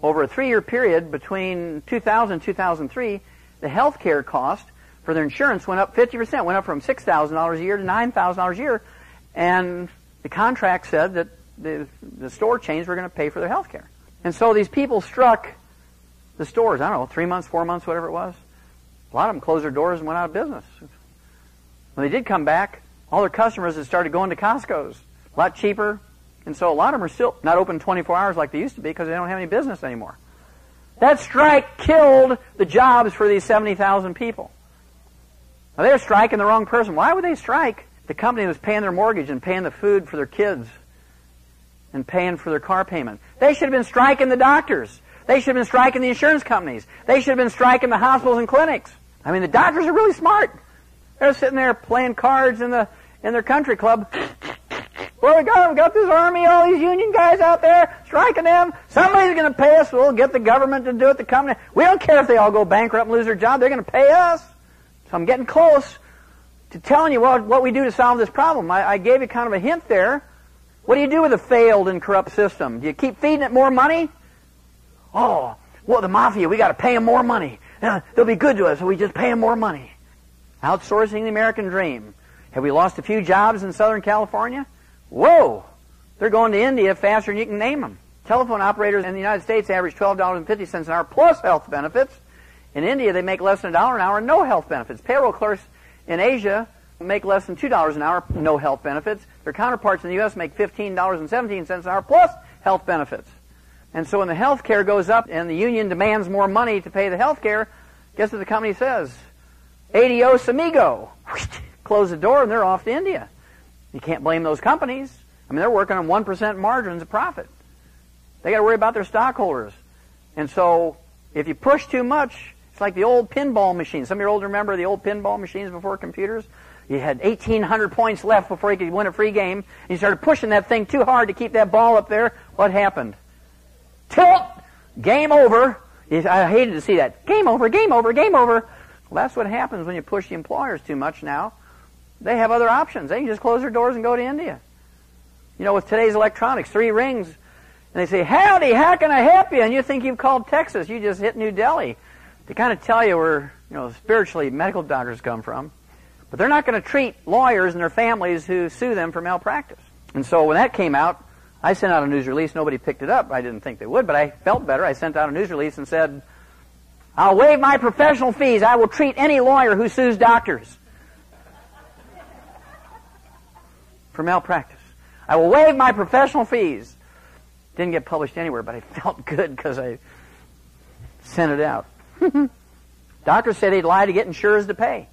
A: over a 3-year period between 2000 and 2003, the health care cost for their insurance went up 50%, went up from $6,000 a year to $9,000 a year. And the contract said that the store chains were going to pay for their health care. And so these people struck the stores, I don't know, 3 months, 4 months, whatever it was. A lot of them closed their doors and went out of business. When they did come back, all their customers had started going to Costco's. A lot cheaper. And so a lot of them are still not open 24 hours like they used to be because they don't have any business anymore. That strike killed the jobs for these 70,000 people. Now, they were striking the wrong person. Why would they strike? The company was paying their mortgage and paying the food for their kids and paying for their car payment. They should have been striking the doctors. They should have been striking the insurance companies. They should have been striking the hospitals and clinics. I mean, the doctors are really smart. They're sitting there playing cards in their country club. Well, we got this army, all these union guys out there striking them. Somebody's going to pay us. We'll get the government to do it, the company. We don't care if they all go bankrupt and lose their job. They're going to pay us. So I'm getting close to telling you what we do to solve this problem. I gave you kind of a hint there. What do you do with a failed and corrupt system? Do you keep feeding it more money? Oh, well, the mafia, we got to pay them more money. They'll be good to us, so we just pay them more money. Outsourcing the American dream. Have we lost a few jobs in Southern California? Whoa! They're going to India faster than you can name them. Telephone operators in the United States average $12.50 an hour plus health benefits. In India, they make less than $1 an hour and no health benefits. Payroll clerks in Asia make less than $2 an hour, no health benefits. Their counterparts in the U.S. make $15.17 an hour plus health benefits. And so when the health care goes up and the union demands more money to pay the health care, guess what the company says? Adios amigo. Close the door and they're off to India. You can't blame those companies. I mean, they're working on 1% margins of profit. They got to worry about their stockholders. And so if you push too much, it's like the old pinball machines. Some of you old remember the old pinball machines before computers? You had 1,800 points left before you could win a free game. And you started pushing that thing too hard to keep that ball up there. What happened? Tilt! Game over. I hated to see that. Game over, game over, game over. Well, that's what happens when you push the employers too much now. They have other options. They can just close their doors and go to India. You know, with today's electronics, 3 rings, and they say, howdy, how can I help you? And you think you've called Texas. You just hit New Delhi. To kind of tell you where, spiritually medical doctors come from. But they're not going to treat lawyers and their families who sue them for malpractice. And so when that came out, I sent out a news release. Nobody picked it up. I didn't think they would, but I felt better. I sent out a news release and said, I'll waive my professional fees. I will treat any lawyer who sues doctors for malpractice. I will waive my professional fees. Didn't get published anywhere, but I felt good because I sent it out. Doctors say they'd lie to get insurers to pay.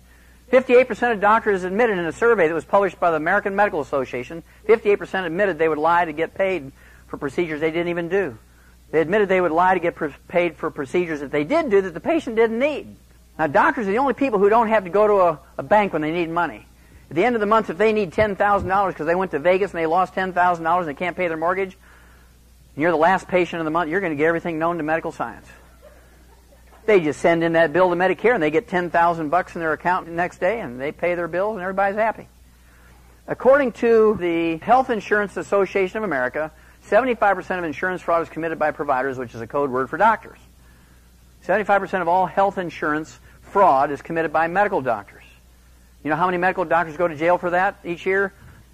A: 58% of doctors admitted in a survey that was published by the American Medical Association, 58% admitted they would lie to get paid for procedures they didn't even do. They admitted they would lie to get paid for procedures that they did do that the patient didn't need. Now, doctors are the only people who don't have to go to a bank when they need money. At the end of the month, if they need $10,000 because they went to Vegas and they lost $10,000 and they can't pay their mortgage, and you're the last patient of the month, you're going to get everything known to medical science. They just send in that bill to Medicare and they get $10,000 in their account the next day and they pay their bills and everybody's happy. According to the Health Insurance Association of America, 75% of insurance fraud is committed by providers, which is a code word for doctors. 75% of all health insurance fraud is committed by medical doctors. You know how many medical doctors go to jail for that each year?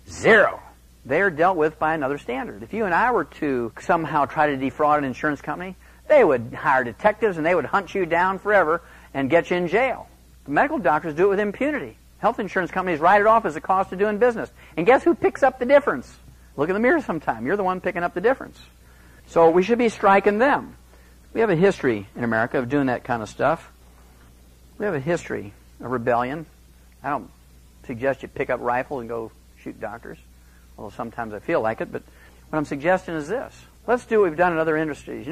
A: 0. They are dealt with by another standard. If you and I were to somehow try to defraud an insurance company, they would hire detectives and they would hunt you down forever and get you in jail. The medical doctors do it with impunity. Health insurance companies write it off as a cost of doing business. And guess who picks up the difference? Look in the mirror sometime. You're the one picking up the difference. So we should be striking them. We have a history in America of doing that kind of stuff. We have a history of rebellion. I don't suggest you pick up rifles and go shoot doctors, although sometimes I feel like it. But what I'm suggesting is this. Let's do what we've done in other industries.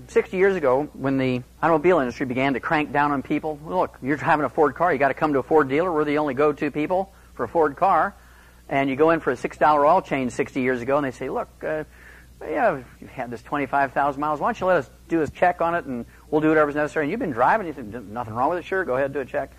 A: 60 years ago, when the automobile industry began to crank down on people, look, you're having a Ford car, you got to come to a Ford dealer. We're the only go-to people for a Ford car. And you go in for a $6 oil change 60 years ago, and they say, look, you've had this 25,000 miles. Why don't you let us do a check on it, and we'll do whatever's necessary. And you've been driving. You think, nothing wrong with it? Sure, go ahead and do a check.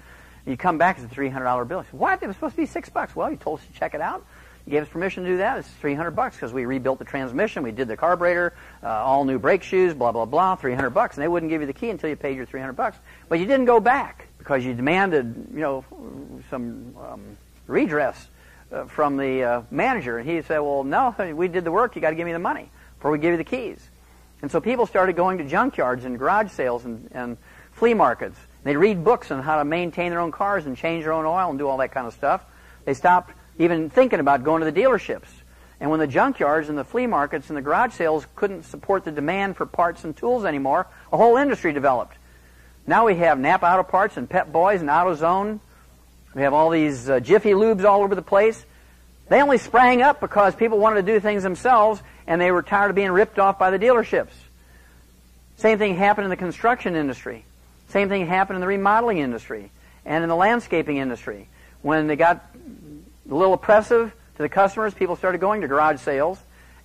A: And you come back, it's a $300 bill. You say, what? It was supposed to be $6. Well, you told us to check it out. You gave us permission to do that. It's $300 because we rebuilt the transmission, we did the carburetor, all new brake shoes, blah, blah, blah, $300. And they wouldn't give you the key until you paid your $300. But you didn't go back because you demanded, some redress from the manager. And he said, well, no, we did the work. You got to give me the money before we give you the keys. And so people started going to junkyards and garage sales and flea markets. They'd read books on how to maintain their own cars and change their own oil and do all that kind of stuff. They stopped even thinking about going to the dealerships. And when the junkyards and the flea markets and the garage sales couldn't support the demand for parts and tools anymore, a whole industry developed. Now we have Napa Auto Parts and Pep Boys and AutoZone. We have all these Jiffy Lubes all over the place. They only sprang up because people wanted to do things themselves and they were tired of being ripped off by the dealerships. Same thing happened in the construction industry. Same thing happened in the remodeling industry and in the landscaping industry. When they got a little oppressive to the customers, people started going to garage sales,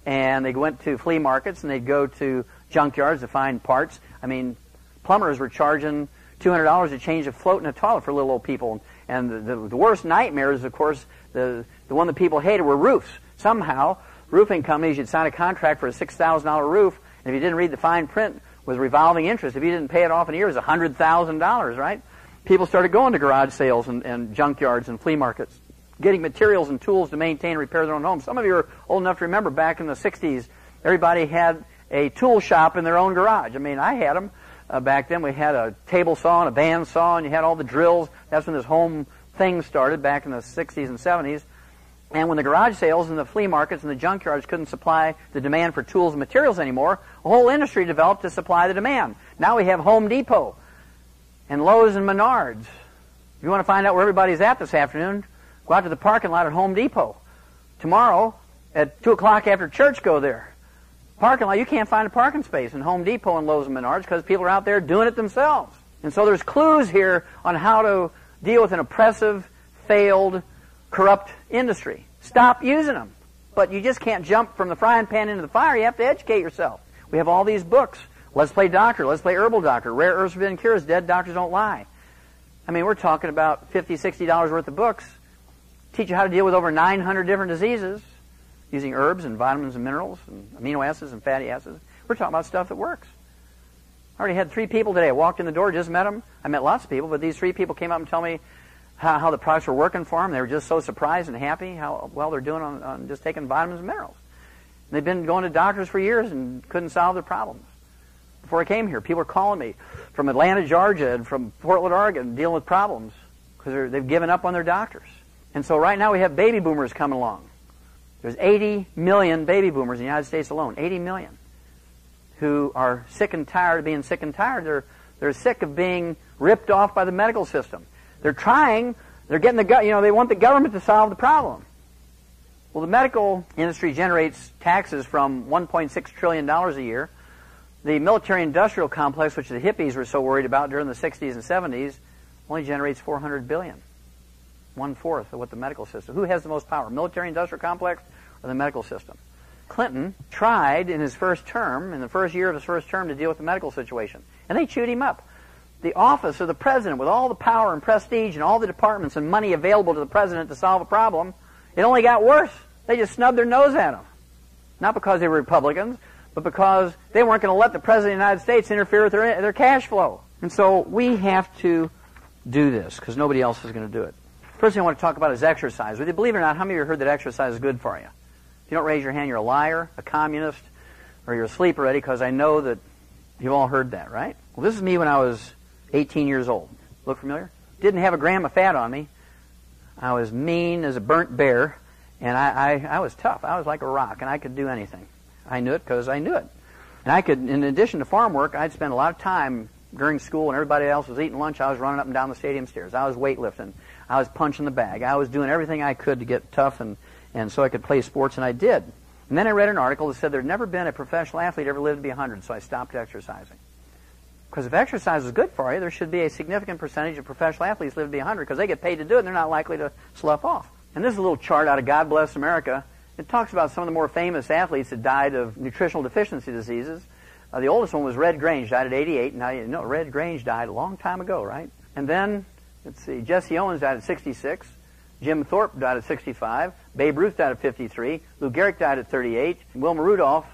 A: and they went to flea markets, and they'd go to junkyards to find parts. I mean, plumbers were charging $200 to change a float in a toilet for little old people. And the worst nightmares, of course, the one that people hated were roofs. Somehow, roofing companies, you'd sign a contract for a $6,000 roof, and if you didn't read the fine print, with revolving interest, if you didn't pay it off in a year, it was $100,000, right? People started going to garage sales and junkyards and flea markets, getting materials and tools to maintain and repair their own homes. Some of you are old enough to remember back in the 60s, everybody had a tool shop in their own garage. I mean, I had them back then. We had a table saw and a band saw, and you had all the drills. That's when this home thing started back in the 60s and 70s. And when the garage sales and the flea markets and the junkyards couldn't supply the demand for tools and materials anymore, a whole industry developed to supply the demand. Now we have Home Depot and Lowe's and Menards.
B: you want to find out where everybody's at this afternoon, go out to the parking lot at Home Depot. Tomorrow, at 2 o'clock after church, go there. Parking lot, you can't find a parking space in Home Depot and Lowe's and Menards because people are out there doing it themselves. And so there's clues here on how to deal with an oppressive, failed, corrupt industry. Stop using them. But you just can't jump from the frying pan into the fire. You have to educate yourself. We have all these books. Let's Play Doctor, Let's Play Herbal Doctor, Rare Earths Forbidden Cures, Dead Doctors Don't Lie. I mean, we're talking about $50, $60 worth of books. Teach you how to deal with over 900 different diseases using herbs and vitamins and minerals and amino acids and fatty acids. We're talking about stuff that works. I already had 3 people today. I walked in the door, just met them. I met lots of people, but these 3 people came up and told me how the products were working for them. They were just so surprised and happy how well they're doing on just taking vitamins and minerals. And they've been going to doctors for years and couldn't solve their problems. Before I came here, people were calling me from Atlanta, Georgia, and from Portland, Oregon, dealing with problems because they've given up on their doctors. And so right now we have baby boomers coming along. There's 80 million baby boomers in the United States alone, 80 million, who are sick and tired of being sick and tired. They're sick of being ripped off by the medical system. They're getting they want the government to solve the problem. Well, the medical industry generates taxes from $1.6 trillion a year. The military-industrial complex, which the hippies were so worried about during the 60s and 70s, only generates $400 billion. 1/4 of what the medical system. Who has the most power, military-industrial complex or the medical system? Clinton tried in his first term, in the first year of his first term, to deal with the medical situation. And they chewed him up. The office of the president, with all the power and prestige and all the departments and money available to the president to solve a problem, it only got worse. They just snubbed their nose at him. Not because they were Republicans, but because they weren't going to let the President of the United States interfere with their cash flow. And so we have to do this, because nobody else is going to do it. First thing I want to talk about is exercise. Whether you believe it or not, how many of you have heard that exercise is good for you? If you don't raise your hand, you're a liar, a communist, or you're asleep already, because I know that you've all heard that, right? Well, this is me when I was 18 years old. Look familiar? Didn't have a gram of fat on me. I was mean as a burnt bear, and I was tough. I was like a rock, and I could do anything. I knew it because I knew it. And I could, in addition to farm work, I'd spend a lot of time during school when everybody else was eating lunch. I was running up and down the stadium stairs. I was weightlifting. I was punching the bag. I was doing everything I could to get tough and so I could play sports, and I did. And then I read an article that said there'd never been a professional athlete ever lived to be 100, so I stopped exercising. Because if exercise is good for you, there should be a significant percentage of professional athletes live to be 100 because they get paid to do it and they're not likely to slough off. And this is a little chart out of God Bless America. It talks about some of the more famous athletes that died of nutritional deficiency diseases. The oldest one was Red Grange, died at 88. Now, you know, Red Grange died a long time ago, right? And then, let's see, Jesse Owens died at 66. Jim Thorpe died at 65. Babe Ruth died at 53. Lou Gehrig died at 38. Wilma Rudolph,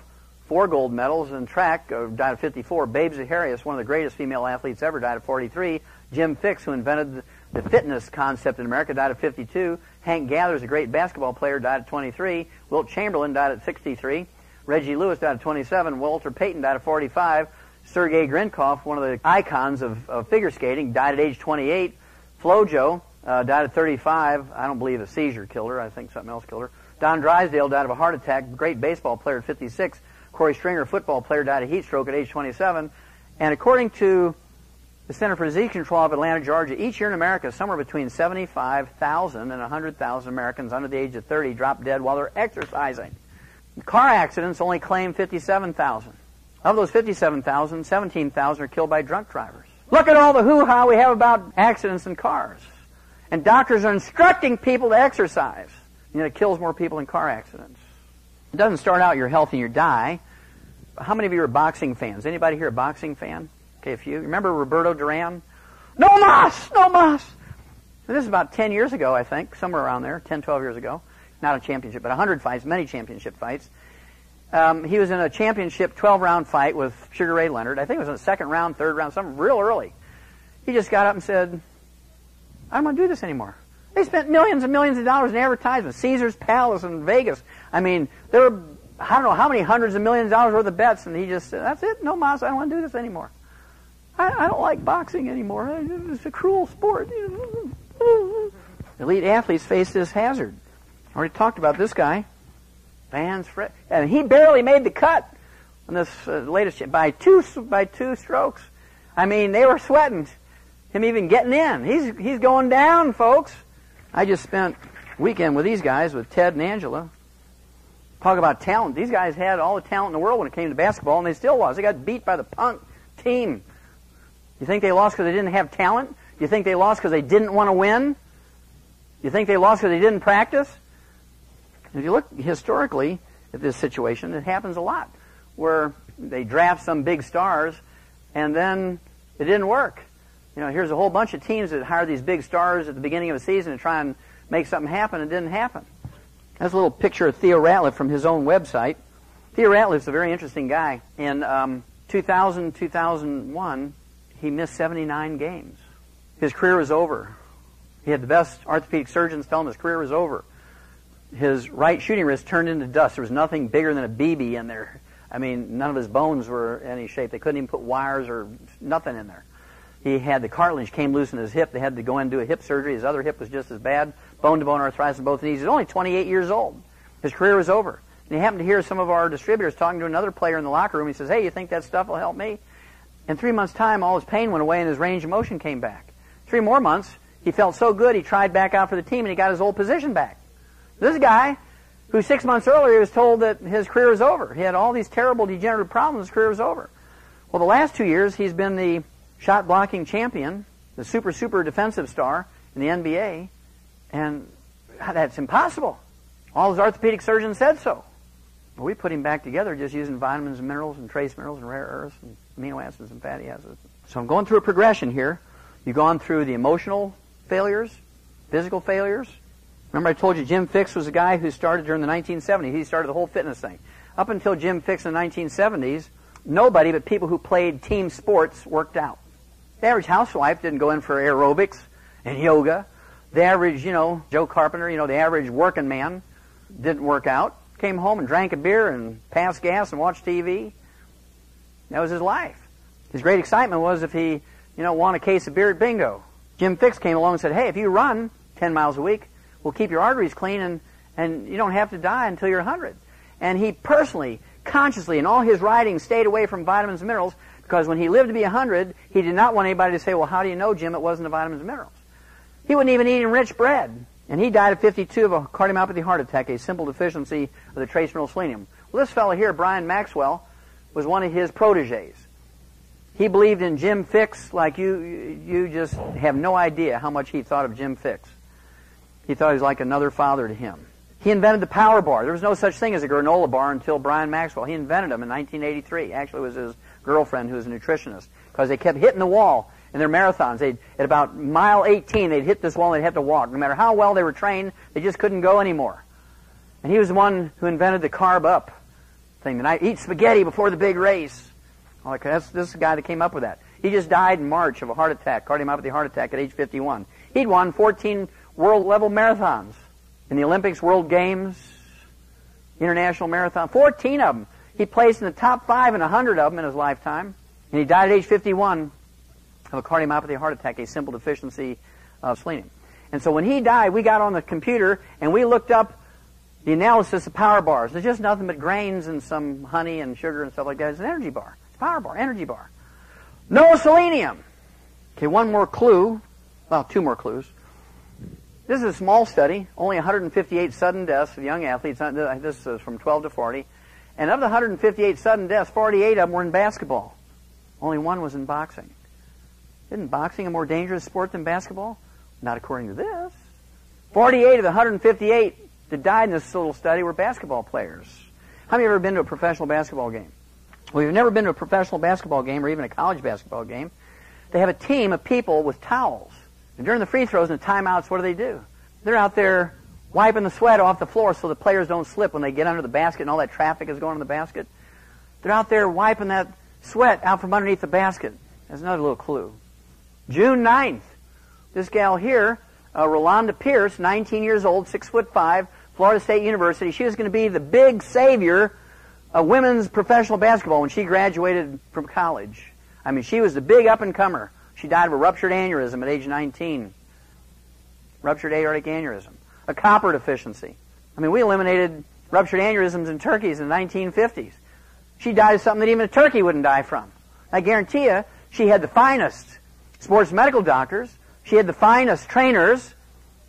B: 4 gold medals in track, died at 54. Babe Zaharias, one of the greatest female athletes ever, died at 43. Jim Fixx, who invented the fitness concept in America, died at 52. Hank Gathers, a great basketball player, died at 23. Wilt Chamberlain died at 63. Reggie Lewis died at 27. Walter Payton died at 45. Sergei Grinkov, one of the icons of figure skating, died at age 28. Flojo died at 35. I don't believe a seizure killed her. I think something else killed her. Don Drysdale died of a heart attack. Great baseball player at 56. Corey Stringer, football player, died of heat stroke at age 27. And according to the Center for Disease Control of Atlanta, Georgia, each year in America, somewhere between 75,000 and 100,000 Americans under the age of 30 drop dead while they're exercising. Car accidents only claim 57,000. Of those 57,000, 17,000 are killed by drunk drivers. Look at all the hoo-ha we have about accidents in cars. And doctors are instructing people to exercise. Yet it kills more people in car accidents. It doesn't start out you're healthy and you die. How many of you are boxing fans? Anybody here a boxing fan? Okay, a few. Remember Roberto Duran? No mas! No mas! And this is about 10 years ago, I think, somewhere around there, 10, 12 years ago. Not a championship, but 100 fights, many championship fights. He was in a championship 12-round fight with Sugar Ray Leonard. I think it was in the second round, third round, something real early. He just got up and said, I don't want to do this anymore. They spent millions and millions of dollars in advertisements. Caesar's Palace in Vegas. I mean, there were, I don't know how many hundreds of millions of dollars worth of bets, and he just said, that's it, no mas, I don't want to do this anymore. I don't like boxing anymore. It's a cruel sport. Elite athletes face this hazard. I already talked about this guy. And he barely made the cut on this latest by two strokes. I mean, they were sweating. him even getting in. He's going down, folks. I just spent a weekend with these guys, with Ted and Angela. Talk about talent. These guys had all the talent in the world when it came to basketball, and they still lost. They got beat by the punk team. You think they lost because they didn't have talent? You think they lost because they didn't want to win? You think they lost because they didn't practice? If you look historically at this situation, it happens a lot, where they draft some big stars, and then it didn't work. You know, here's a whole bunch of teams that hire these big stars at the beginning of a season to try and make something happen, and it didn't happen. That's a little picture of Theo Ratliff from his own website. Theo Ratliff's a very interesting guy. In 2000, 2001, he missed 79 games. His career was over. He had the best orthopedic surgeons tell him his career was over. His right shooting wrist turned into dust. There was nothing bigger than a BB in there. I mean, none of his bones were in any shape. They couldn't even put wires or nothing in there. He had the cartilage came loose in his hip. They had to go in and do a hip surgery. His other hip was just as bad. Bone-to-bone arthritis in both knees. He was only 28 years old. His career was over. And he happened to hear some of our distributors talking to another player in the locker room. He says, hey, you think that stuff will help me? In 3 months' time, all his pain went away and his range of motion came back. 3 more months, he felt so good, he tried back out for the team and he got his old position back. This guy, who 6 months earlier was told that his career was over. He had all these terrible degenerative problems, his career was over. Well, the last 2 years, he's been the shot blocking champion, the super defensive star in the NBA, and that's impossible. All his orthopedic surgeons said so. But we put him back together just using vitamins and minerals and trace minerals and rare earths and amino acids and fatty acids. So I'm going through a progression here. You've gone through the emotional failures, physical failures. Remember I told you Jim Fixx was a guy who started during the 1970s. He started the whole fitness thing. Up until Jim Fixx in the 1970s, nobody but people who played team sports worked out. The average housewife didn't go in for aerobics and yoga. The average, Joe Carpenter, the average working man didn't work out. Came home and drank a beer and passed gas and watched TV. That was his life. His great excitement was if he, won a case of beer at bingo. Jim Fixx came along and said, hey, if you run 10 miles a week, we'll keep your arteries clean and you don't have to die until you're 100. And he personally, consciously, in all his writings, stayed away from vitamins and minerals because when he lived to be 100, he did not want anybody to say, well, how do you know, Jim, it wasn't the vitamins and minerals? He wouldn't even eat enriched bread. And he died at 52 of a cardiomyopathy heart attack, a simple deficiency of the trace mineral selenium. Well, this fellow here, Brian Maxwell, was one of his proteges. He believed in Jim Fixx like you just have no idea how much he thought of Jim Fixx. He thought he was like another father to him. He invented the power bar. There was no such thing as a granola bar until Brian Maxwell. He invented them in 1983. Actually, it was his girlfriend who was a nutritionist because they kept hitting the wall in their marathons. At about mile 18, they'd hit this wall and they'd have to walk. No matter how well they were trained, they just couldn't go anymore. And he was the one who invented the carb up thing. And I eat spaghetti before the big race. This is the guy that came up with that. He just died in March of a heart attack, cardiomyopathy heart attack at age 51. He'd won 14 world-level marathons in the Olympics, World Games, International Marathon, 14 of them. He placed in the top 5 in 100 of them in his lifetime. And he died at age 51 of a cardiomyopathy heart attack, a simple deficiency of selenium. And so when he died, we got on the computer and we looked up the analysis of power bars. There's just nothing but grains and some honey and sugar and stuff like that. It's an energy bar. It's a power bar, energy bar. No selenium. Okay, one more clue. Well, 2 more clues. This is a small study, only 158 sudden deaths of young athletes. This is from 12 to 40. And of the 158 sudden deaths, 48 of them were in basketball. Only 1 was in boxing. Isn't boxing a more dangerous sport than basketball? Not according to this. 48 of the 158 that died in this little study were basketball players. How many have ever been to a professional basketball game? Well, if you've never been to a professional basketball game or even a college basketball game, they have a team of people with towels. And during the free throws and the timeouts, what do? They're out there wiping the sweat off the floor so the players don't slip when they get under the basket and all that traffic is going in the basket. They're out there wiping that sweat out from underneath the basket. That's another little clue. June 9th, this gal here, Rolanda Pierce, 19 years old, 6'5", Florida State University. She was going to be the big savior of women's professional basketball when she graduated from college. I mean, she was the big up-and-comer. She died of a ruptured aneurysm at age 19. Ruptured aortic aneurysm. A copper deficiency. I mean, we eliminated ruptured aneurysms in turkeys in the 1950s. She died of something that even a turkey wouldn't die from. I guarantee you, she had the finest Sports medical doctors, she had the finest trainers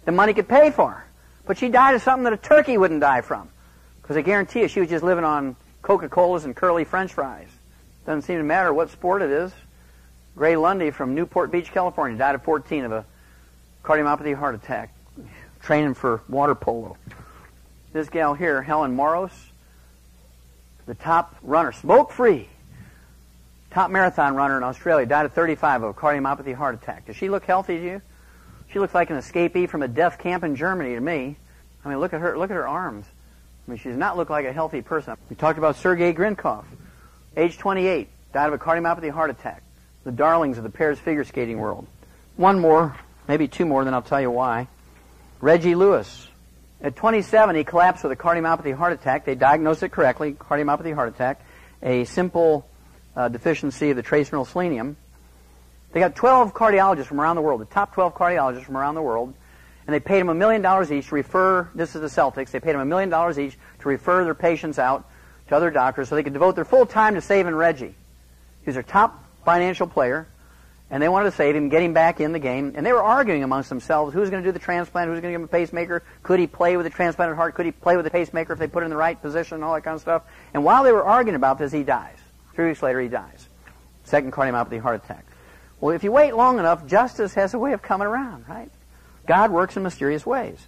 B: the money could pay for. But she died of something that a turkey wouldn't die from. Because I guarantee you she was just living on Coca-Colas and curly French fries. Doesn't seem to matter what sport it is. Gray Lundy from Newport Beach, California, died at 14 of a cardiomyopathy heart attack, training for water polo. This gal here, Helen Moros, the top runner, smoke-free, top marathon runner in Australia, died at 35 of a cardiomyopathy heart attack. Does she look healthy to you? She looks like an escapee from a death camp in Germany to me. I mean, look at her arms. I mean, she does not look like a healthy person. We talked about Sergei Grinkov, age 28, died of a cardiomyopathy heart attack. The darlings of the pairs figure skating world. One more, maybe two more, then I'll tell you why. Reggie Lewis. At 27, he collapsed with a cardiomyopathy heart attack. They diagnosed it correctly, cardiomyopathy heart attack, a simple deficiency of the trace mineral selenium. They got 12 cardiologists from around the world, the top 12 cardiologists from around the world, and they paid them $1 million each to refer, this is the Celtics, they paid them $1 million each to refer their patients out to other doctors so they could devote their full time to saving Reggie. He was their top financial player, and they wanted to save him, get him back in the game, and they were arguing amongst themselves who's going to do the transplant, who's going to give him a pacemaker, could he play with a transplanted heart, could he play with a pacemaker if they put it in the right position, and all that kind of stuff. And while they were arguing about this, he dies. 3 weeks later, he dies. Second cardiomyopathy heart attack. Well, if you wait long enough, justice has a way of coming around, right? God works in mysterious ways.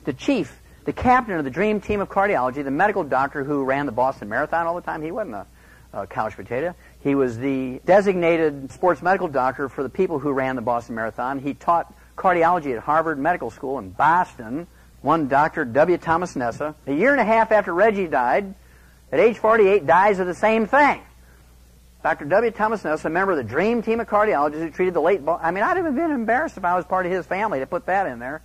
B: The chief, the captain of the dream team of cardiology, the medical doctor who ran the Boston Marathon all the time, he wasn't a couch potato. He was the designated sports medical doctor for the people who ran the Boston Marathon. He taught cardiology at Harvard Medical School in Boston. One Dr. W. Thomas Nessa, a year and a half after Reggie died, at age 48, dies of the same thing. Dr. W. Thomas Nessa, a member of the dream team of cardiologists who treated the late... I mean, I'd have been embarrassed if I was part of his family to put that in there.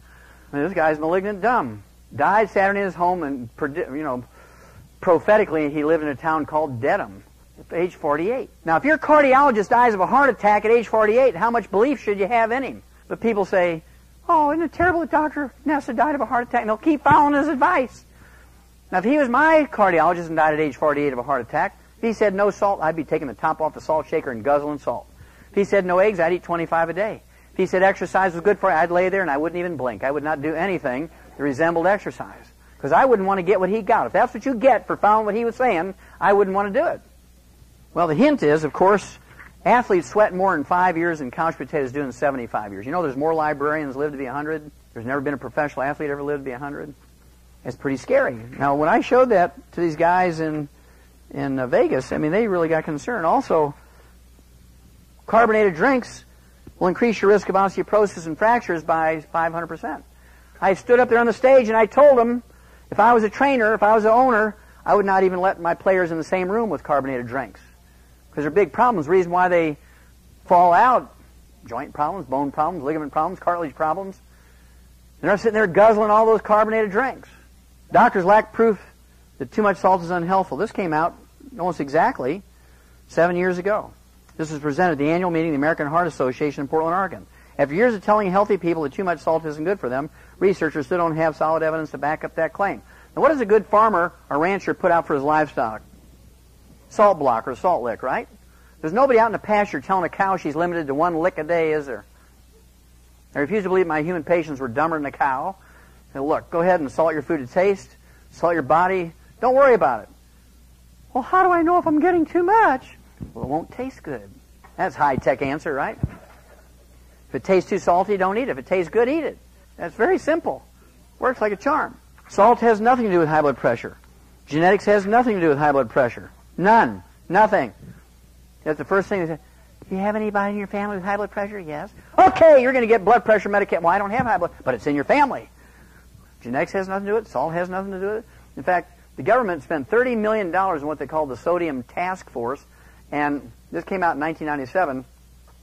B: I mean, this guy's malignant dumb. Died Saturday in his home, and, prophetically, he lived in a town called Dedham at age 48. Now, if your cardiologist dies of a heart attack at age 48, how much belief should you have in him? But people say, oh, isn't it terrible that Dr. Nessa died of a heart attack? And they'll keep following his advice. Now, if he was my cardiologist and died at age 48 of a heart attack, if he said no salt, I'd be taking the top off the salt shaker and guzzling salt. If he said no eggs, I'd eat 25 a day. If he said exercise was good for you, I'd lay there and I wouldn't even blink. I would not do anything that resembled exercise. Because I wouldn't want to get what he got. If that's what you get for following what he was saying, I wouldn't want to do it. Well, the hint is, of course, athletes sweat more in 5 years than couch potatoes do in 75 years. You know there's more librarians live to be 100? There's never been a professional athlete ever lived to be 100? It's pretty scary. Now, when I showed that to these guys in Vegas, I mean, they really got concerned. Also, carbonated drinks will increase your risk of osteoporosis and fractures by 500%. I stood up there on the stage and I told them, if I was a trainer, if I was an owner, I would not even let my players in the same room with carbonated drinks. Because they're big problems. The reason why they fall out, joint problems, bone problems, ligament problems, cartilage problems. They're not sitting there guzzling all those carbonated drinks. Doctors lack proof that too much salt is unhealthful. This came out almost exactly 7 years ago. This was presented at the annual meeting of the American Heart Association in Portland, Oregon. After years of telling healthy people that too much salt isn't good for them, researchers still don't have solid evidence to back up that claim. Now, what does a good farmer or rancher put out for his livestock? Salt block or salt lick, right? There's nobody out in the pasture telling a cow she's limited to 1 lick a day, is there? I refuse to believe my human patients were dumber than a cow. Now, look, go ahead and salt your food to taste, salt your body. Don't worry about it. Well, how do I know if I'm getting too much? Well, it won't taste good. That's a high-tech answer, right? If it tastes too salty, don't eat it. If it tastes good, eat it. That's very simple. Works like a charm. Salt has nothing to do with high blood pressure. Genetics has nothing to do with high blood pressure. None. Nothing. That's the first thing they say. Do you have anybody in your family with high blood pressure? Yes. Okay, you're going to get blood pressure medication. Well, I don't have high blood, but it's in your family. Genetics has nothing to do with it. Salt has nothing to do with it. In fact, the government spent $30 million in what they call the Sodium Task Force, and this came out in 1997.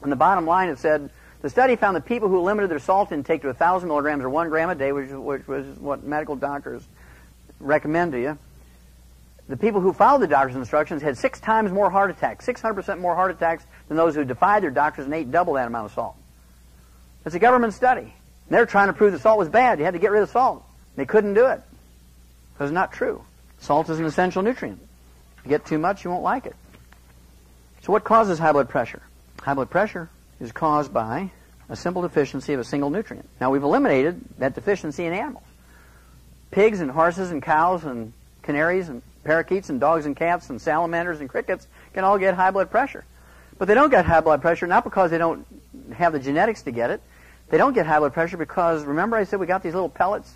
B: And the bottom line, it said, the study found that people who limited their salt intake to 1,000 milligrams or 1 gram a day, which was what medical doctors recommend to you, the people who followed the doctor's instructions had 6 times more heart attacks, 600% more heart attacks than those who defied their doctors and ate double that amount of salt. It's a government study. And they're trying to prove that salt was bad. You had to get rid of salt. They couldn't do it. Because it's not true. Salt is an essential nutrient. If you get too much, you won't like it. So what causes high blood pressure? High blood pressure is caused by a simple deficiency of a single nutrient. Now, we've eliminated that deficiency in animals. Pigs and horses and cows and canaries and parakeets and dogs and cats and salamanders and crickets can all get high blood pressure. But they don't get high blood pressure not because they don't have the genetics to get it. They don't get high blood pressure because, remember I said we got these little pellets?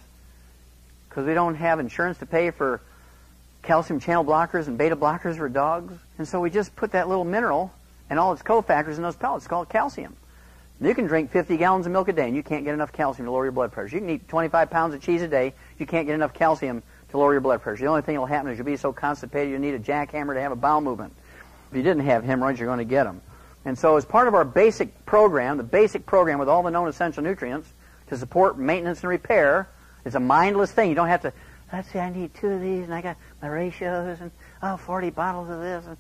B: Because we don't have insurance to pay for calcium channel blockers and beta blockers for dogs. And so we just put that little mineral and all its cofactors in those pellets called calcium. You can drink 50 gallons of milk a day and you can't get enough calcium to lower your blood pressure. You can eat 25 pounds of cheese a day. You can't get enough calcium to lower your blood pressure. The only thing that will happen is you'll be so constipated you'll need a jackhammer to have a bowel movement. If you didn't have hemorrhoids, you're going to get them. And so as part of our basic program, the basic program with all the known essential nutrients to support maintenance and repair, it's a mindless thing. You don't have to, let's see, I need 2 of these and I got my ratios and 40 bottles of this. And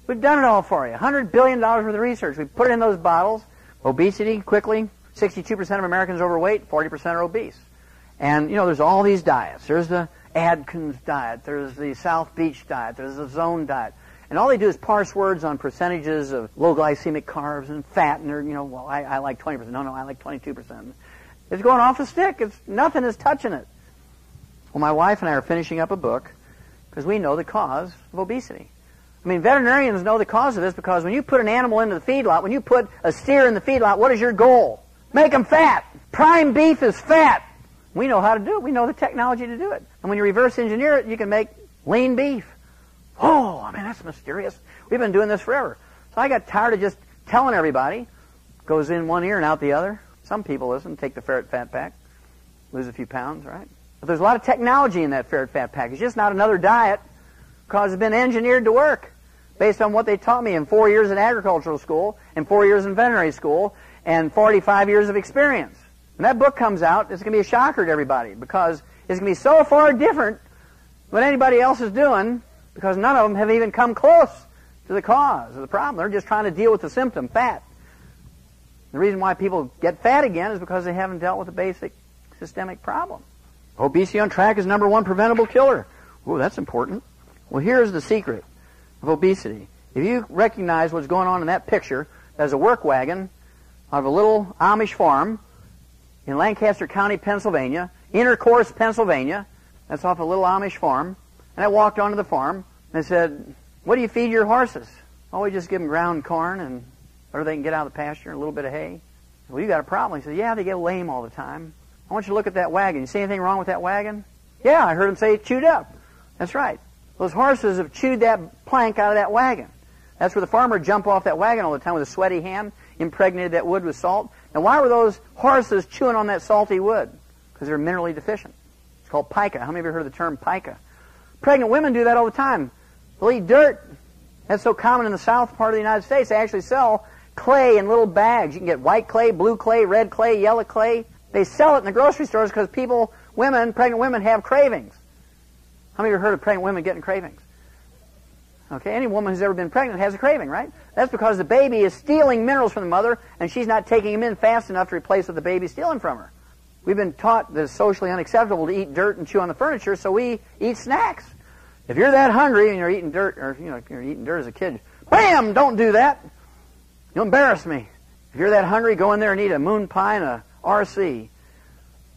B: we've done it all for you. $100 billion worth of research. We put it in those bottles. Obesity, quickly, 62% of Americans are overweight, 40% are obese. And, there's all these diets. There's the Adkins diet. There's the South Beach diet. There's the Zone diet. And all they do is parse words on percentages of low glycemic carbs and fat. And they're, I like 20%. No, I like 22%. It's going off the stick. Nothing is touching it. Well, my wife and I are finishing up a book because we know the cause of obesity. I mean, veterinarians know the cause of this because when you put an animal into the feedlot, when you put a steer in the feedlot, what is your goal? Make them fat. Prime beef is fat. We know how to do it. We know the technology to do it. And when you reverse engineer it, you can make lean beef. Oh, I mean, that's mysterious. We've been doing this forever. So I got tired of just telling everybody. Goes in one ear and out the other. Some people listen, take the ferret fat pack, lose a few pounds, right? But there's a lot of technology in that ferret fat pack. It's just not another diet because it's been engineered to work based on what they taught me in 4 years in agricultural school and 4 years in veterinary school and 45 years of experience. When that book comes out, it's going to be a shocker to everybody because it's going to be so far different than what anybody else is doing because none of them have even come close to the cause of the problem. They're just trying to deal with the symptom, fat. The reason why people get fat again is because they haven't dealt with the basic systemic problem. Obesity on track is #1 preventable killer. Ooh, that's important. Well, here's the secret of obesity. If you recognize what's going on in that picture, there's a work wagon out of a little Amish farm in Lancaster County, Pennsylvania, Intercourse, Pennsylvania. That's off a little Amish farm. And I walked onto the farm and I said, what do you feed your horses? Oh, we just give them ground corn and or they can get out of the pasture and a little bit of hay. Well, you got a problem. He said, yeah, they get lame all the time. I want you to look at that wagon. You see anything wrong with that wagon? Yeah, I heard him say it chewed up. That's right. Those horses have chewed that plank out of that wagon. That's where the farmer would jump off that wagon all the time with a sweaty hand, impregnated that wood with salt. Now, why were those horses chewing on that salty wood? Because they're minerally deficient. It's called pica. How many of you have heard of the term pica? Pregnant women do that all the time. They'll eat dirt. That's so common in the south part of the United States. They actually sell clay in little bags. You can get white clay, blue clay, red clay, yellow clay. They sell it in the grocery stores because pregnant women have cravings. How many of you have heard of pregnant women getting cravings? Okay, any woman who's ever been pregnant has a craving, right? That's because the baby is stealing minerals from the mother and she's not taking them in fast enough to replace what the baby's stealing from her. We've been taught that it's socially unacceptable to eat dirt and chew on the furniture, so we eat snacks. If you're that hungry and you're eating dirt, or you're eating dirt as a kid, bam! Don't do that. You'll embarrass me. If you're that hungry, go in there and eat a moon pie and a RC.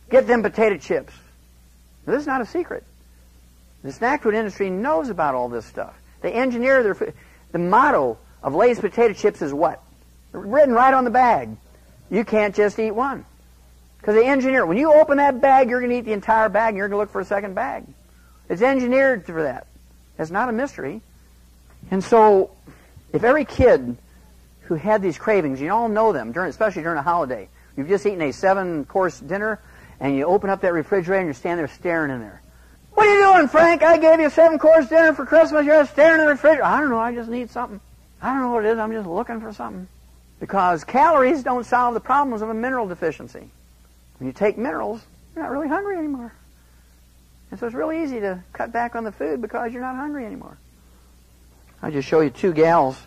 B: Get them potato chips. Now, this is not a secret. The snack food industry knows about all this stuff. They engineer their food. The motto of Lay's potato chips is what? Written right on the bag. You can't just eat one. Because they engineer it. When you open that bag, you're going to eat the entire bag and you're going to look for a second bag. It's engineered for that. It's not a mystery. And so, if every kid who had these cravings, you all know them, especially during a holiday. You've just eaten a 7-course dinner, and you open up that refrigerator and you're standing there staring in there. What are you doing, Frank? I gave you a 7-course dinner for Christmas. You're staring in the refrigerator. I don't know. I just need something. I don't know what it is. I'm just looking for something. Because calories don't solve the problems of a mineral deficiency. When you take minerals, you're not really hungry anymore. And so it's really easy to cut back on the food because you're not hungry anymore. I'll just show you 2 gals.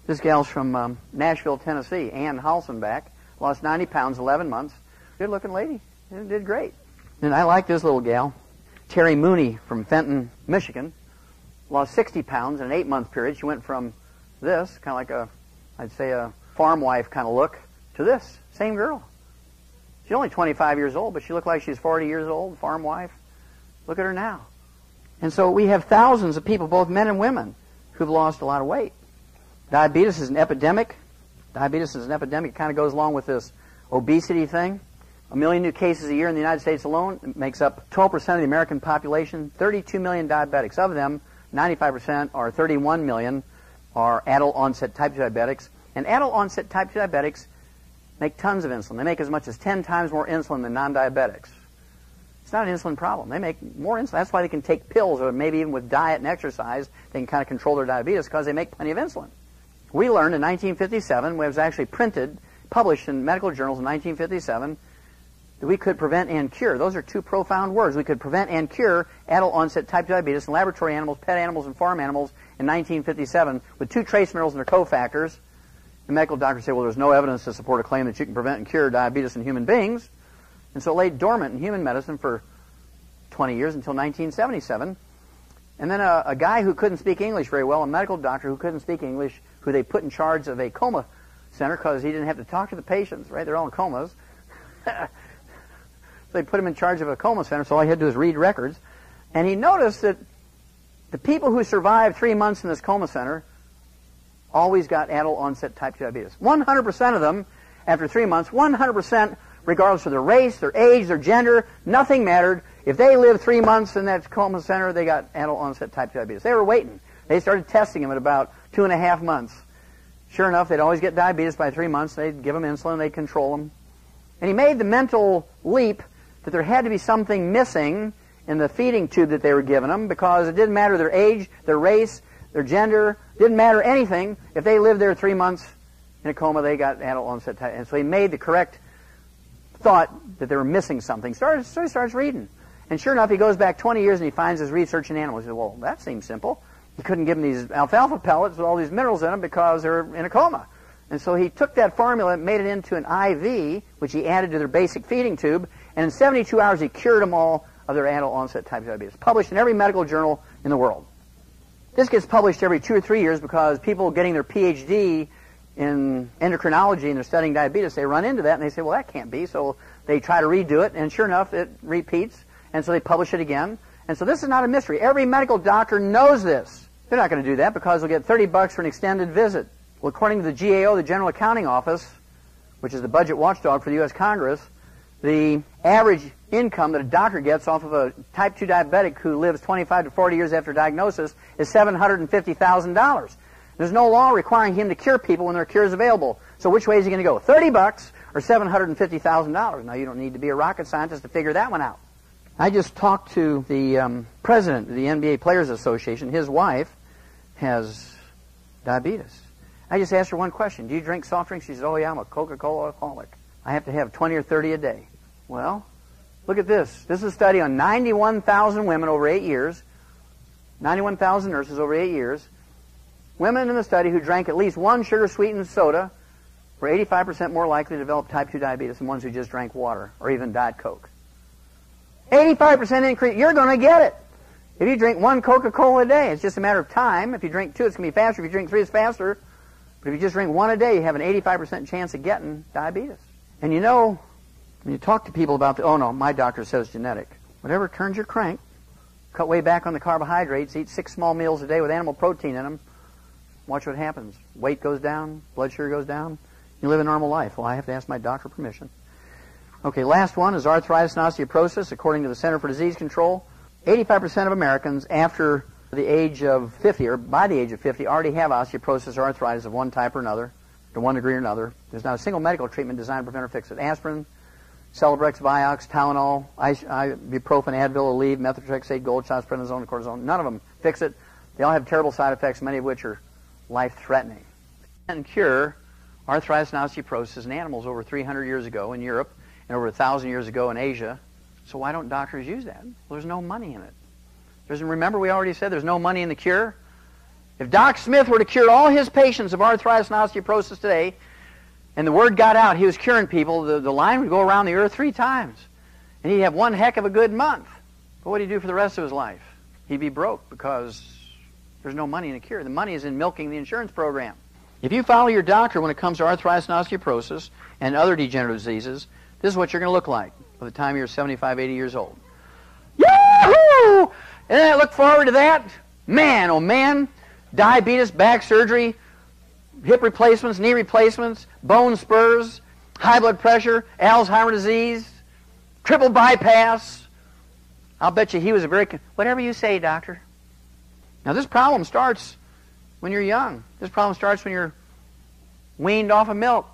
B: This gal's from Nashville, Tennessee. Ann Halsenbach. Lost 90 pounds, 11 months. Good-looking lady. Did great. And I like this little gal. Terry Mooney from Fenton, Michigan. Lost 60 pounds in an 8-month period. She went from this, kind of like I'd say a farm wife kind of look, to this same girl. She's only 25 years old, but she looked like she's 40 years old, farm wife. Look at her now. And so we have thousands of people, both men and women, who've lost a lot of weight. Diabetes is an epidemic. Diabetes is an epidemic. It kind of goes along with this obesity thing. 1 million new cases a year in the United States alone. It makes up 12% of the American population. 32 million diabetics. Of them, 95% or 31 million are adult-onset type 2 diabetics. And adult-onset type 2 diabetics make tons of insulin. They make as much as 10 times more insulin than non-diabetics. It's not an insulin problem. They make more insulin. That's why they can take pills, or maybe even with diet and exercise, they can kind of control their diabetes because they make plenty of insulin. We learned in 1957, when it was actually printed, published in medical journals in 1957, that we could prevent and cure. Those are two profound words. We could prevent and cure adult-onset type 2 diabetes in laboratory animals, pet animals, and farm animals in 1957 with 2 trace minerals and their cofactors. The medical doctors say, well, there's no evidence to support a claim that you can prevent and cure diabetes in human beings. And so it lay dormant in human medicine for 20 years until 1977. And then a guy who couldn't speak English very well, a medical doctor who couldn't speak English, who they put in charge of a coma center because he didn't have to talk to the patients, right? They're all in comas. So they put him in charge of a coma center, so all he had to do was read records. And he noticed that the people who survived 3 months in this coma center always got adult-onset type 2 diabetes. 100% of them, after 3 months, 100%, regardless of their race, their age, their gender, nothing mattered. If they lived 3 months in that coma center, they got adult-onset type 2 diabetes. They were waiting. They started testing them at about 2.5 months. Sure enough, they'd always get diabetes by 3 months. They'd give them insulin. They'd control them. And he made the mental leap that there had to be something missing in the feeding tube that they were giving them, because it didn't matter their age, their race, their gender, didn't matter anything. If they lived there 3 months in a coma, they got adult-onset type. And so he made the correct thought that they were missing something. So he starts reading. And sure enough, he goes back 20 years and he finds his research in animals. He says, well, that seems simple. He couldn't give them these alfalfa pellets with all these minerals in them because they're in a coma. And so he took that formula and made it into an IV, which he added to their basic feeding tube, and in 72 hours he cured them all of their adult-onset type 2 diabetes. Published in every medical journal in the world. This gets published every 2 or 3 years because people getting their PhD in endocrinology and they're studying diabetes, they run into that and they say, well, that can't be. So they try to redo it, and sure enough, it repeats, and so they publish it again. And so this is not a mystery. Every medical doctor knows this. They're not going to do that because they'll get $30 for an extended visit. Well, according to the GAO, the General Accounting Office, which is the budget watchdog for the U.S. Congress, the average income that a doctor gets off of a type 2 diabetic who lives 25 to 40 years after diagnosis is $750,000. There's no law requiring him to cure people when there are cures available. So which way is he going to go, $30 or $750,000? Now, you don't need to be a rocket scientist to figure that one out. I just talked to the president of the NBA Players Association. His wife has diabetes. I just asked her one question. Do you drink soft drinks? She said, oh, yeah, I'm a Coca-Cola alcoholic. I have to have 20 or 30 a day. Well, look at this. This is a study on 91,000 women over 8 years, 91,000 nurses over 8 years. Women in the study who drank at least one sugar-sweetened soda were 85% more likely to develop type 2 diabetes than ones who just drank water or even Diet Coke. 85% increase. You're going to get it. If you drink one Coca-Cola a day, it's just a matter of time. If you drink 2, it's going to be faster. If you drink 3, it's faster. But if you just drink 1 a day, you have an 85% chance of getting diabetes. And you know, when you talk to people about oh no, my doctor says genetic. Whatever turns your crank, cut way back on the carbohydrates, eat 6 small meals a day with animal protein in them. Watch what happens. Weight goes down, blood sugar goes down. You live a normal life. Well, I have to ask my doctor permission. Okay, last one is arthritis and osteoporosis. According to the Center for Disease Control, 85% of Americans after the age of 50, or by the age of 50, already have osteoporosis or arthritis of one type or another, to one degree or another. There's not a single medical treatment designed to prevent or fix it. Aspirin, Celebrex, Vioxx, Tylenol, ibuprofen, Advil, Aleve, methotrexate, gold shots, prednisone, cortisone. None of them fix it. They all have terrible side effects, many of which are life-threatening. And cure arthritis and osteoporosis in animals over 300 years ago in Europe and over 1,000 years ago in Asia. So why don't doctors use that? Well, there's no money in it. Remember, we already said there's no money in the cure? If Doc Smith were to cure all his patients of arthritis and osteoporosis today, and the word got out, he was curing people, the line would go around the earth 3 times. And he'd have one heck of a good month. But what would he do for the rest of his life? He'd be broke because there's no money in the cure. The money is in milking the insurance program.
A: If you follow your doctor when it comes to arthritis and osteoporosis and other degenerative diseases, this is what you're going to look like by the time you're 75, 80 years old. Yahoo! And then I look forward to that. Man, oh man, diabetes, back surgery, hip replacements, knee replacements, bone spurs, high blood pressure, Alzheimer's disease, triple bypass. I'll bet you he was a very... Whatever you say, doctor. Now this problem starts when you're young. This problem starts when you're weaned off of milk.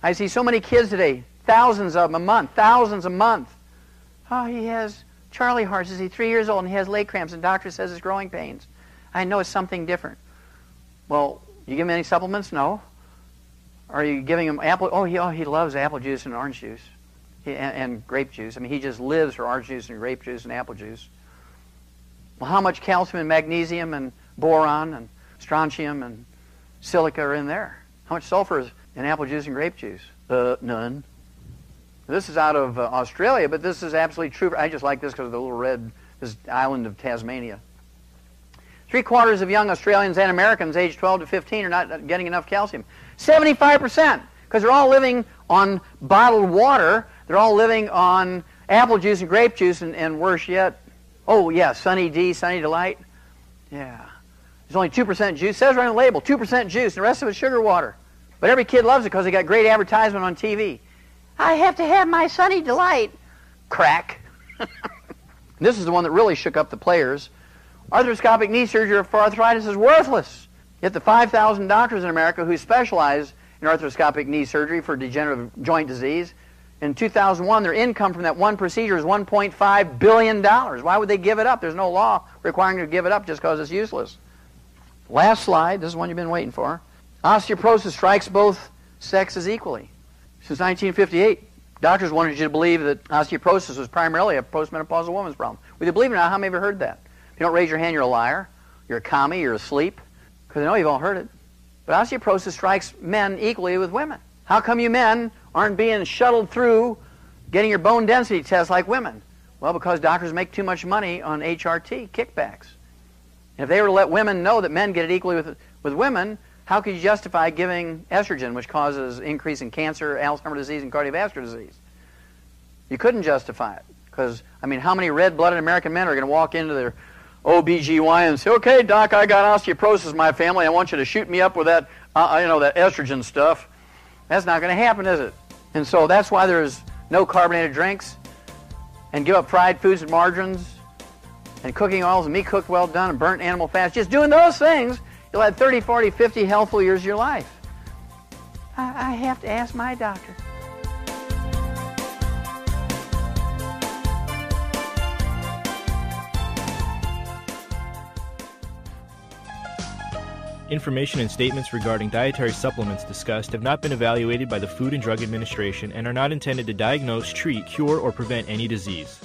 A: I see so many kids today, thousands of them a month, thousands a month. Oh, he has Charlie horse. Is he 3 years old and he has leg cramps and the doctor says it's growing pains? I know it's something different. Well, you give him any supplements? No. Are you giving him apple? Oh, he loves apple juice and orange juice and grape juice. I mean, he just lives for orange juice and grape juice and apple juice. Well, how much calcium and magnesium and boron and strontium and silica are in there? How much sulfur is in apple juice and grape juice? None. This is out of Australia, but this is absolutely true. I just like this because of the little red, this island of Tasmania. 3/4 of young Australians and Americans aged 12 to 15 are not getting enough calcium. 75%, because they're all living on bottled water. They're all living on apple juice and grape juice, and worse yet, oh yeah, Sunny D, Sunny Delight. Yeah. There's only 2% juice. It says right on the label, 2% juice, and the rest of it's sugar water. But every kid loves it because they got great advertisement on TV. I have to have my Sunny Delight. Crack. This is the one that really shook up the players. Arthroscopic knee surgery for arthritis is worthless. Yet the 5,000 doctors in America who specialize in arthroscopic knee surgery for degenerative joint disease, in 2001, their income from that one procedure is $1.5 billion. Why would they give it up? There's no law requiring them to give it up just because it's useless. Last slide. This is one you've been waiting for. Osteoporosis strikes both sexes equally. Since 1958, doctors wanted you to believe that osteoporosis was primarily a postmenopausal woman's problem. Whether you believe it or not, how many of you have heard that? If you don't raise your hand, you're a liar. You're a commie. You're asleep. Because I know you've all heard it. But osteoporosis strikes men equally with women. How come you men aren't being shuttled through getting your bone density test like women? Well, because doctors make too much money on HRT, kickbacks. And if they were to let women know that men get it equally with women, how could you justify giving estrogen, which causes increase in cancer, Alzheimer's disease, and cardiovascular disease? You couldn't justify it. Because, I mean, how many red-blooded American men are going to walk into their OBGYN and say, okay, doc, I got osteoporosis in my family. I want you to shoot me up with that, that estrogen stuff. That's not going to happen, is it? And so that's why there's no carbonated drinks, and give up fried foods and margarines, and cooking oils and meat cooked well done, and burnt animal fats. Just doing those things, you'll have 30, 40, 50 healthful years of your life. I have to ask my doctor.
C: Information and statements regarding dietary supplements discussed have not been evaluated by the Food and Drug Administration and are not intended to diagnose, treat, cure, or prevent any disease.